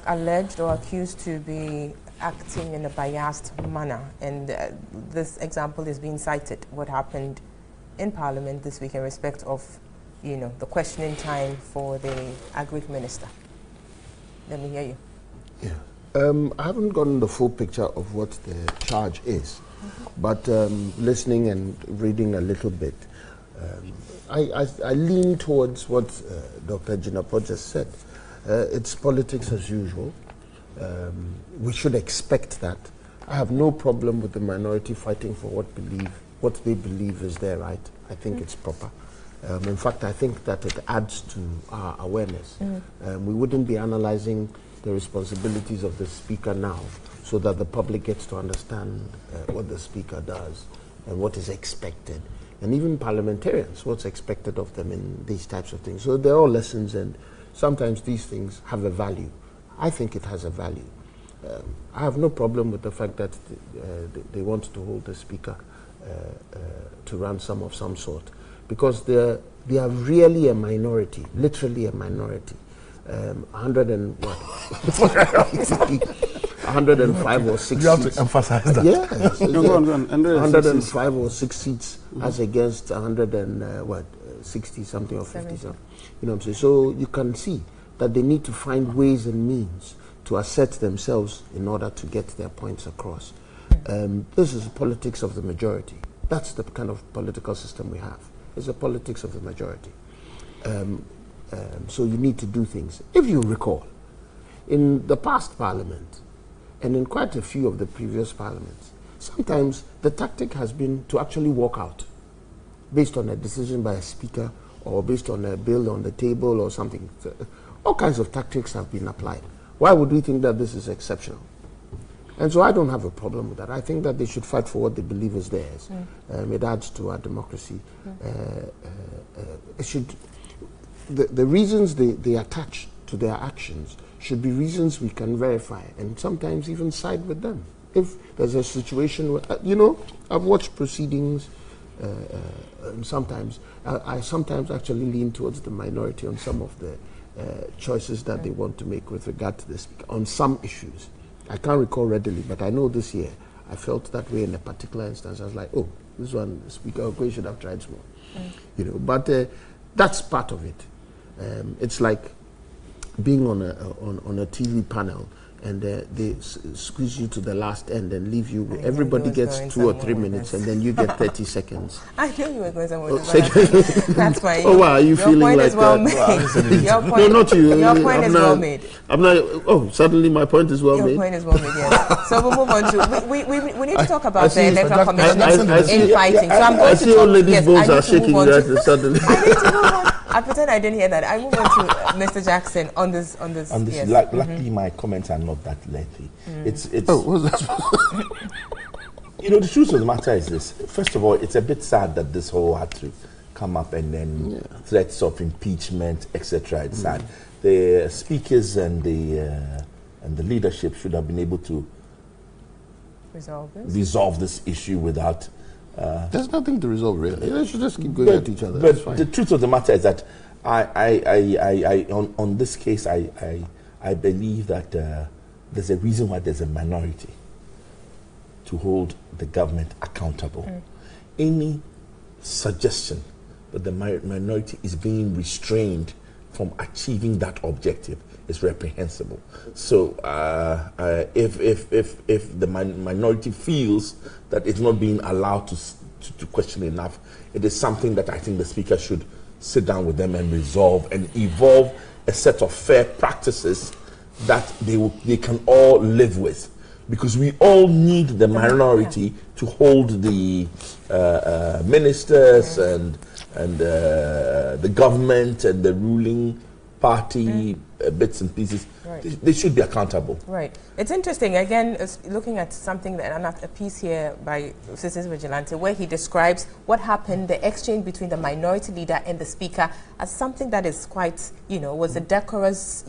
alleged or accused to be acting in a biased manner, and this example is being cited. What happened in Parliament this week in respect of, the questioning time for the Agri Minister? Let me hear you. Yeah. I haven't gotten the full picture of what the charge is, but listening and reading a little bit, I lean towards what Dr. Jinapor just said. It's politics as usual. We should expect that. I have no problem with the minority fighting for what they believe is their right. I think it's proper. In fact, I think that it adds to our awareness. We wouldn't be analyzing the responsibilities of the speaker now so that the public gets to understand what the speaker does and what is expected. And even parliamentarians, what's expected of them in these types of things. So they're all lessons, and sometimes these things have a value. I think it has a value. I have no problem with the fact that they want to hold the speaker to ransom of some sort, because they are really a minority, literally a minority. 105 or 6 you have seats. to emphasize that. Yes. Go on. 105 or 6 seats as against 60 something or 50 something. You know what I'm saying? So you can see that they need to find ways and means to assert themselves in order to get their points across. This is the politics of the majority. That's the kind of political system we have. It's the politics of the majority. So you need to do things. If you recall, in the past parliament, and in quite a few of the previous parliaments, sometimes the tactic has been to actually walk out based on a decision by a speaker or based on a bill on the table or something. All kinds of tactics have been applied. Why would we think that this is exceptional? And so I don't have a problem with that. I think that they should fight for what they believe is theirs. It adds to our democracy. The reasons they attach to their actions should be reasons we can verify and sometimes even side with them. If there's a situation where, I've watched proceedings and sometimes, I sometimes actually lean towards the minority on some of the choices that they want to make with regard to the speaker, on some issues. I can't recall readily, but I know this year I felt that way in a particular instance. I was like, oh, this one, the Speaker should have tried small. But that's part of it. It's like being on a TV panel and they squeeze you to the last end and leave you. Everybody gets 2 or 3 minutes, and then you get 30 seconds. I knew you were going somewhere. That's fine. Oh, wow, are you feeling like well that? Your point, no, not you. Your point is well made. I'm not. Oh, suddenly my point is well made. Your point is well made. Yes. So we'll move on to. We need to talk about the Electoral Commission in fighting. So I'm going to. I see all ladies' bones are shaking right suddenly. I need to move on. I pretend I didn't hear that. I move on to Mr. Jackson on this. Yes. Luckily, my comments are not that lengthy. It's. Oh, what's that? The truth of the matter is this. First of all, it's a bit sad that this whole had to come up, and then threats of impeachment, etc. It's sad. The speakers and the leadership should have been able to resolve this issue without. There's nothing to resolve, really. They should just keep going at each other. But the truth of the matter is that on this case, I believe that there's a reason why there's a minority to hold the government accountable. Any suggestion that the minority is being restrained from achieving that objective is reprehensible. So if the minority feels that it's not being allowed to question enough, it is something that I think the speaker should sit down with them and resolve and evolve a set of fair practices that they can all live with. Because we all need the minority to hold the ministers and the government and the ruling party bits and pieces. Right. They should be accountable. Right. It's interesting, again, looking at something, a piece here by Citizens Vigilante, where he describes what happened, the exchange between the minority leader and the speaker, as something that is quite, was a decorous,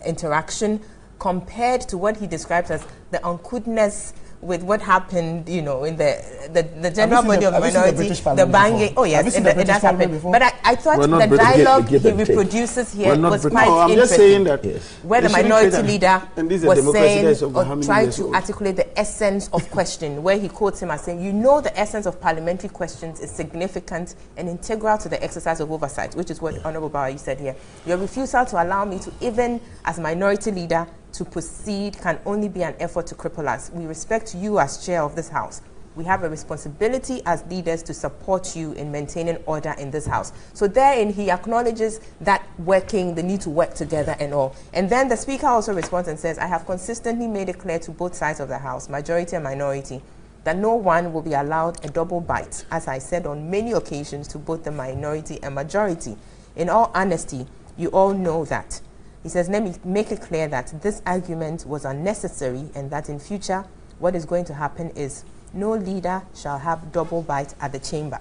interaction, compared to what he describes as the uncouthness with what happened, in the general body of the minority, the banging. Oh yes, it does happen. But I thought the dialogue he reproduces here was quite interesting. I'm just saying that where the minority leader was saying or trying to articulate the essence of question, where he quotes him as saying, the essence of parliamentary questions is significant and integral to the exercise of oversight, which is what Honorable Bauer you said here. Your refusal to allow me to, even as minority leader, to proceed can only be an effort to cripple us. We respect you as chair of this house. We have a responsibility as leaders to support you in maintaining order in this house. So therein he acknowledges that the need to work together and all. And then the speaker also responds and says, I have consistently made it clear to both sides of the house, majority and minority, that no one will be allowed a double bite, as I said on many occasions to both the minority and majority. In all honesty, you all know that. He says, let me make it clear that this argument was unnecessary and that in future, what is going to happen is no leader shall have double bite at the chamber.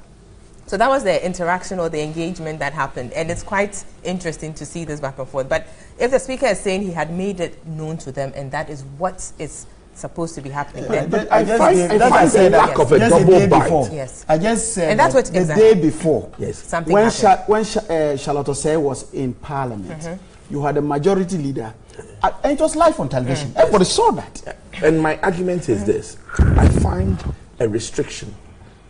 So that was the interaction or the engagement that happened. And it's quite interesting to see this back and forth. But if the speaker is saying he had made it known to them and that is what is supposed to be happening, then I find the lack of a double bite. Yes. I just said and that's what the day before, something when happened. Charlotte Osei was in Parliament, you had a majority leader, and it was live on television. Everybody saw that. And my argument is this. I find a restriction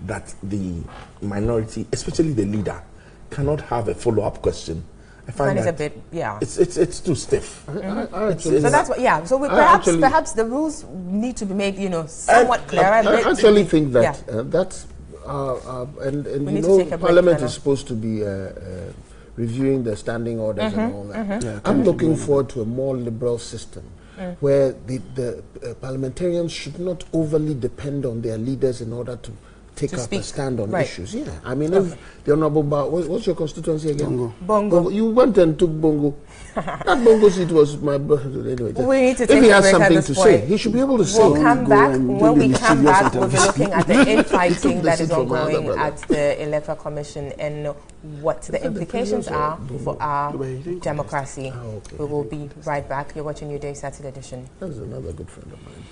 that the minority, especially the leader, cannot have a follow-up question. I find it's that a bit, it's too stiff. So that's what, so perhaps the rules need to be made, somewhat clearer. I actually think that that's, and Parliament is supposed to be reviewing the standing orders and all that. I'm looking forward to a more liberal system where the parliamentarians should not overly depend on their leaders in order to take up a stand on issues. Yeah, I mean, if the Honorable what's your constituency again? Bongo. You went and took Bongo. That Bongo seat was my birthday. Anyway, we need to take if he has a break something at to this say, point. he should be able to say. We'll come back. When we come back, we'll be looking at the infighting that is ongoing at the Electoral Commission and what the implications are for our democracy. We will be right back. You're watching NewsDay Saturday edition. That's another good friend of mine.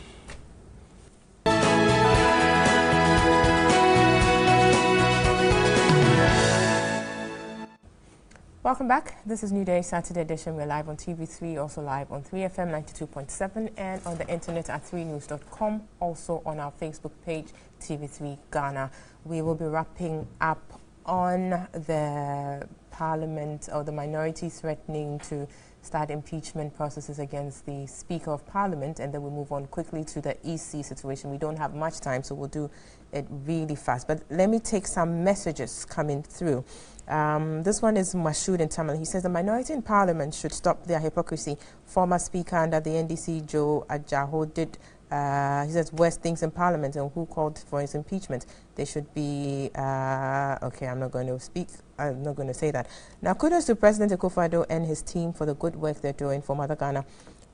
Welcome back. This is NewsDay Saturday edition. We're live on TV3, also live on 3FM 92.7 and on the internet at 3news.com, also on our Facebook page, TV3 Ghana. We will be wrapping up on the Parliament or the minority threatening to start impeachment processes against the Speaker of Parliament, and then we'll move on quickly to the EC situation. We don't have much time, so we'll do it really fast. But let me take some messages coming through. This one is Mashoud in Tamil. He says the minority in Parliament should stop their hypocrisy. Former Speaker under the NDC, Joe Ajaho, did he says worse things in Parliament, and who called for his impeachment. They should be okay, I'm not going to say that. Now, kudos to President Akufo-Addo and his team for the good work they're doing for Mother Ghana.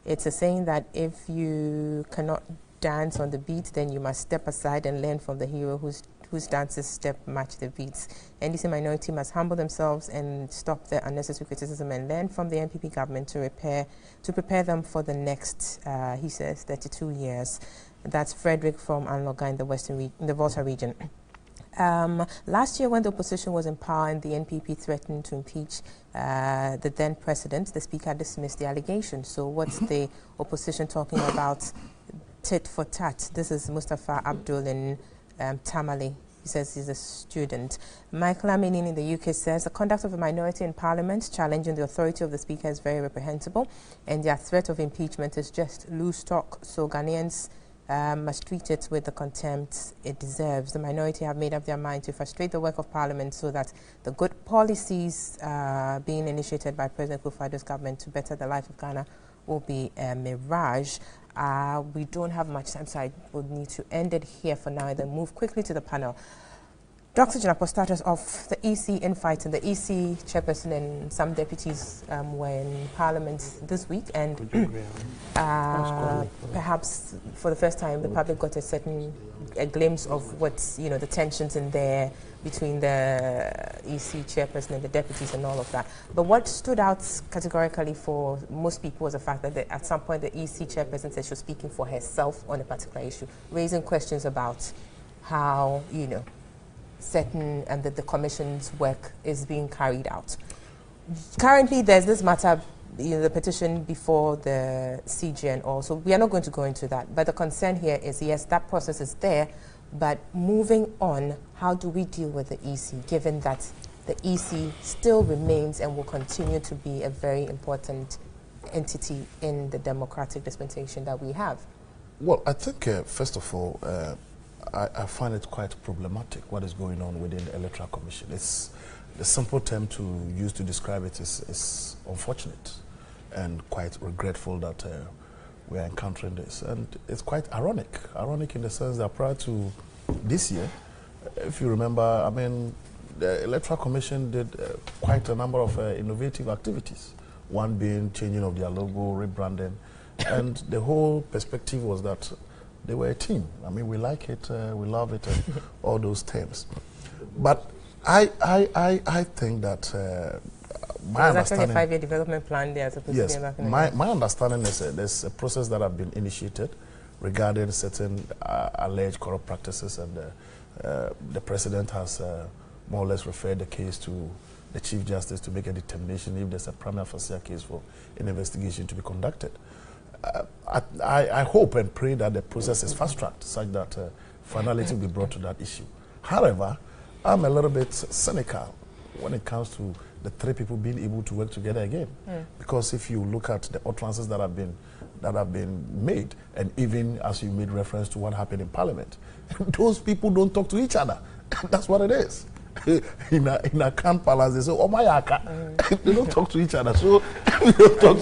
It's a saying that if you cannot dance on the beat, then you must step aside and learn from the hero whose dances step match the beats. NDC minority must humble themselves and stop the unnecessary criticism and learn from the NPP government to prepare them for the next, he says, 32 years. That's Frederick from Anloga in the Volta region. Last year, when the opposition was in power and the NPP threatened to impeach the then president, the speaker dismissed the allegation. So what's the opposition talking about? Tit for tat. This is Mustafa Abdul in Tamale. He says he's a student. Michael Aminin in the UK says the conduct of a minority in Parliament challenging the authority of the Speaker is very reprehensible, and their threat of impeachment is just loose talk. So Ghanaians must treat it with the contempt it deserves. The minority have made up their mind to frustrate the work of Parliament so that the good policies being initiated by President Akufo-Addo's government to better the life of Ghana will be a mirage. We don't have much time, so I would need to end it here for now and then move quickly to the panel. Dr. Jinapo, starters of the EC infight, and the EC chairperson and some deputies were in Parliament this week, and perhaps for the first time the public got a glimpse of what's, the tensions in there between the EC chairperson and the deputies and all of that. But what stood out categorically for most people was the fact that at some point the EC chairperson said she was speaking for herself on a particular issue, raising questions about how, certain and that the commission's work is being carried out. Currently, there's this matter, the petition before the CJ and all, so we are not going to go into that. But the concern here is, yes, that process is there, but moving on, how do we deal with the EC, given that the EC still remains and will continue to be a very important entity in the democratic dispensation that we have? Well, I think, first of all, I find it quite problematic what is going on within the Electoral Commission. It's the simple term to use to describe it is unfortunate and quite regretful that we are encountering this. And it's quite ironic in the sense that prior to this year, if you remember, the Electoral Commission did quite a number of innovative activities, one being changing of their logo, rebranding, and the whole perspective was that they were a team. We like it, we love it, all those terms. But I think that my understanding... There's actually a 5-year development plan there. Yes, my understanding is there's a process that have been initiated regarding certain alleged corrupt practices, and the president has more or less referred the case to the Chief Justice to make a determination if there's a prima facie case for an investigation to be conducted. I hope and pray that the process is fast-tracked such that finality will be brought to that issue. However, I'm a little bit cynical when it comes to the three people being able to work together again. Because if you look at the utterances that have been made, and even as you made reference to what happened in Parliament, those people don't talk to each other. That's what it is. In a camp palace, they say, "Oh my yaka," they don't talk to each other. So they don't talk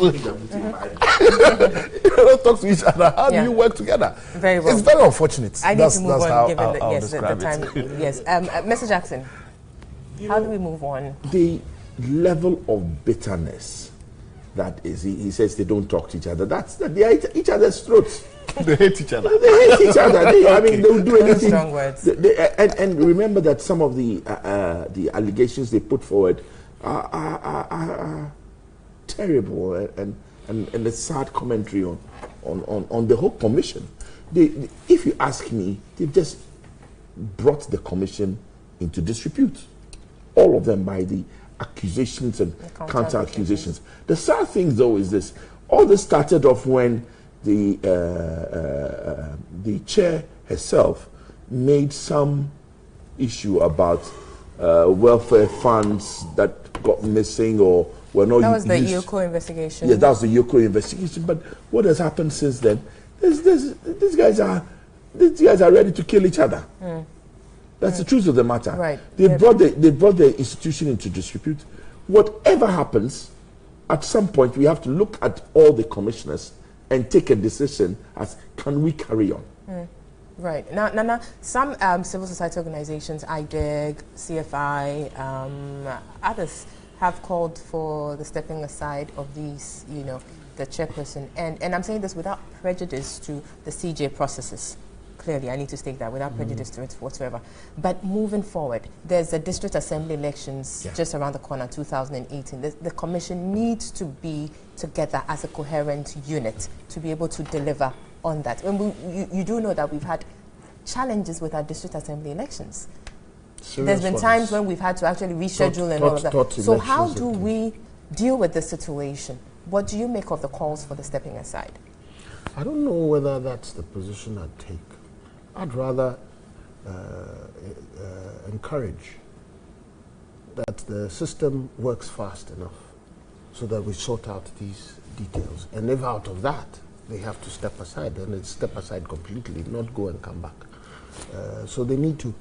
to each other. How do you work together? Very well. It's very unfortunate. I need to move on, given the time. Yes, Mr. Jackson, how do we move on? The level of bitterness that is, he says they don't talk to each other. That's that they are each other's throats. They hate each other. They hate each other. They'll do anything. Strong words. And remember that some of the allegations they put forward are terrible, and a sad commentary on the whole commission. If you ask me, they've just brought the commission into disrepute. All of them by the accusations and counter accusations. The sad thing, though, is this: all this started off when the chair herself made some issue about welfare funds that got missing or were not used. That was the Yoko investigation. Yeah, that was the Yoko investigation. But what has happened since then? These guys are ready to kill each other. That's the truth of the matter. Right. They brought the institution into disrepute. Whatever happens, at some point we have to look at all the commissioners and take a decision as, can we carry on? Right. Now, some civil society organizations, IDEG, CFI, others have called for the stepping aside of these, the chairperson. And I'm saying this without prejudice to the CJ processes. Clearly, I need to state that without prejudice to it whatsoever. But moving forward, there's the district assembly elections just around the corner, 2018. The commission needs to be together as a coherent unit to be able to deliver on that. And you do know that we've had challenges with our district assembly elections. There's been times when we've had to actually reschedule and all of that. So how do we deal with this situation? What do you make of the calls for the stepping aside? I don't know whether that's the position I'd take. I'd rather encourage that the system works fast enough so that we sort out these details. And if out of that they have to step aside, then it's step aside completely, not go and come back. So they need to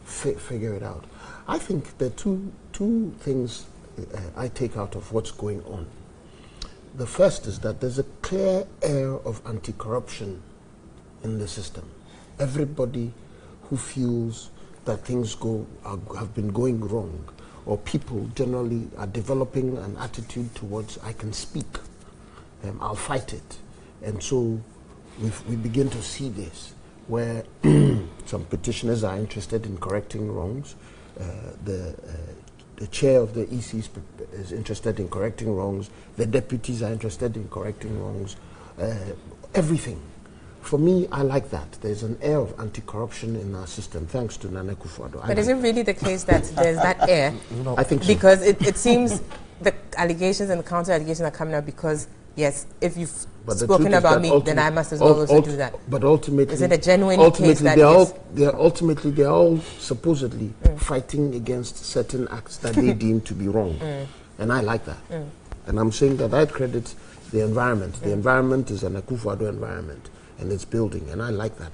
figure it out. I think there are two things I take out of what's going on. The first is that there's a clear air of anti-corruption in the system. Everybody who feels that things have been going wrong, or people generally are developing an attitude towards, I can speak, I'll fight it. And so we begin to see this, where some petitioners are interested in correcting wrongs. The chair of the EC is interested in correcting wrongs. The deputies are interested in correcting wrongs. Everything. For me, I like that. There's an air of anti-corruption in our system, thanks to Nana Akufo-Addo. But is it really the case that there's that air? I think so. Because it seems the allegations and the counter-allegations are coming out because, yes, if you've spoken about me, then I must as well also do that. But ultimately, is it a genuine case that they're all supposedly fighting against certain acts that they deem to be wrong. And I like that. And I'm saying that I credit the environment. The environment is an Akufo-Addo environment, and it's building, and I like that.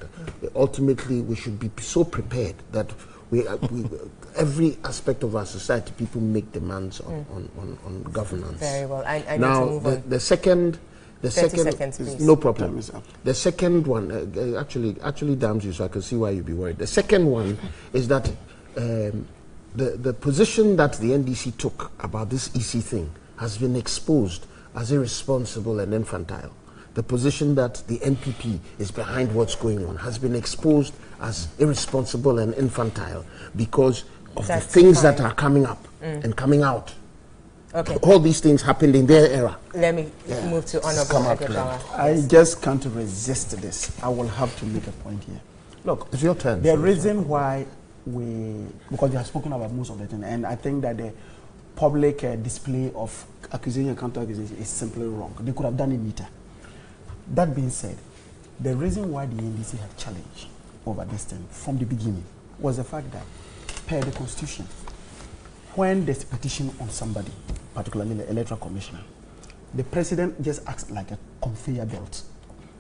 Ultimately, we should be so prepared that every aspect of our society, people make demands on governance. Very well. I need now, to move on. The second, 30 seconds, please. No problem. The second one, actually damns you, so I can see why you'd be worried. The second one is that the position that the NDC took about this EC thing has been exposed as irresponsible and infantile. The position that the NPP is behind what's going on has been exposed as irresponsible and infantile because of the things that are coming up and coming out. Okay. All these things happened in their era. Let me move to Honorable Edward. I just can't resist this. I will have to make a point here. Look, it's your turn. The reason why because they have spoken about most of the thing, and I think that the public display of accusation and counter-accusation is simply wrong. They could have done it neater. That being said, the reason why the NDC have challenged over this thing from the beginning was the fact that, per the Constitution, when there's a petition on somebody, particularly the Electoral Commissioner, the President just acts like a conveyor belt.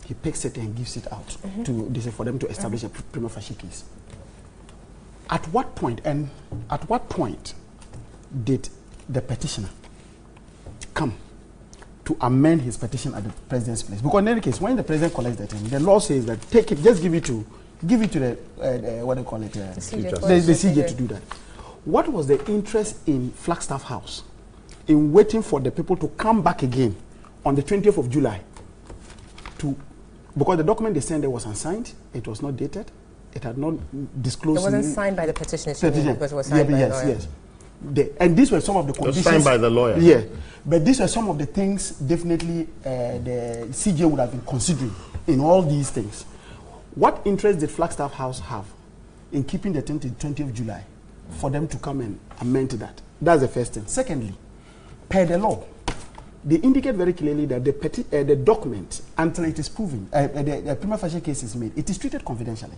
He picks it and gives it out for them to establish a prima facie case. At what point did the petitioner come to amend his petition at the President's place? Because in any case, when the President collects that thing, the law says that take it, just give it to the what do you call it? The CJ to do that. What was the interest in Flagstaff House in waiting for the people to come back again on the 20th of July because the document they sent there was unsigned, it was not dated, it had not disclosed. It wasn't signed by the petitioner because it was signed by the lawyer. Yes. And these were some of the conditions. Signed by the lawyer. Yeah. But these are some of the things definitely the CJ would have been considering in all these things. What interest did Flagstaff House have in keeping the 20th of July for them to come and amend that? That's the first thing. Secondly, per the law, they indicate very clearly that the document, until it is proven, the prima facie case is made, it is treated confidentially.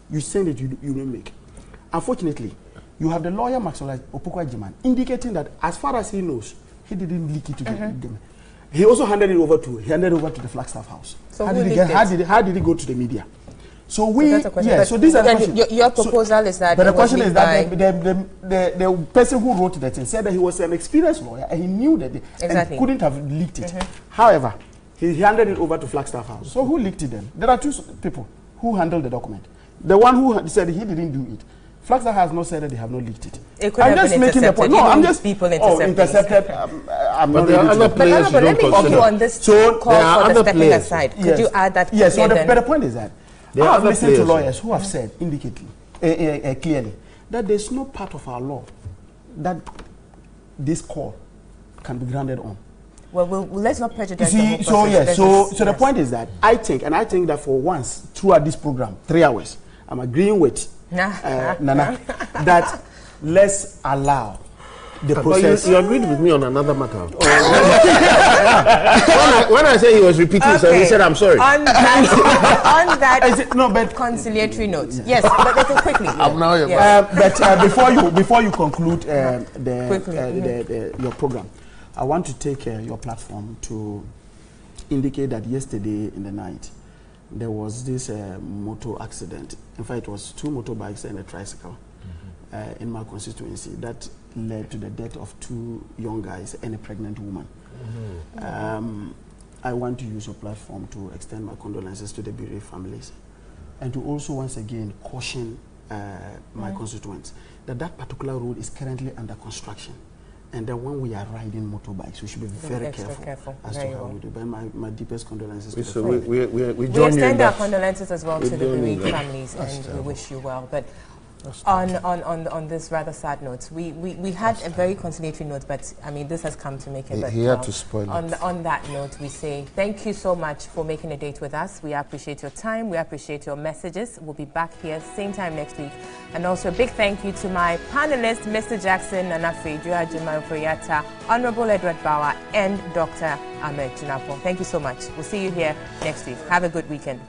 You send it, you don't make. Unfortunately, you have the lawyer Maxwell Opoku-Agyeman indicating that as far as he knows, he didn't leak it to them. He also handed it over to the Flagstaff House. So how did it go to the media? So these are the questions. Your proposal is that. But the question is that the person who wrote that thing said that he was an experienced lawyer and he knew that and couldn't have leaked it. However, he handed it over to Flagstaff House. So who leaked it then? There are two people who handled the document. The one who said he didn't do it. Flagstaff has not said that they have not leaked it. I'm just making the point. No, I'm just people intercepted. I'm but not there are other players you don't consider. Let me give you on this call for the stepping aside. Could you add that? Yes. So but the point is that I have listened to lawyers who have said clearly that there's no part of our law that this call can be grounded on. Well, let's not prejudice. So the point is that I think that for once throughout this program, 3 hours, I'm agreeing with Nana that let's allow the process. You agreed with me on another matter. When I say he was repeating, so he said, "I'm sorry." On that conciliatory note, yes, but let us quickly. But before you conclude your program, I want to take your platform to indicate that yesterday in the night there was this motor accident. In fact, it was 2 motorbikes and a tricycle in my constituency that led to the death of 2 young guys and a pregnant woman. I want to use your platform to extend my condolences to the bereaved families and to also once again caution my constituents, that particular road is currently under construction. And then when we are riding motorbikes, we should be very careful as to how we do. But my deepest condolences to the family. We extend our condolences as well to the bereaved families, and we wish you well. But on this rather sad note, we had a very conciliatory note, but I mean this has come to make it. He had to spoil it. On that note, we say thank you so much for making a date with us. We appreciate your time. We appreciate your messages. We'll be back here same time next week. And also a big thank you to my panelists, Mr. Jackson Nanafe, Joa Juma Froyata, Honorable Edward Bauer, and Dr. Ameri. Thank you so much. We'll see you here next week. Have a good weekend.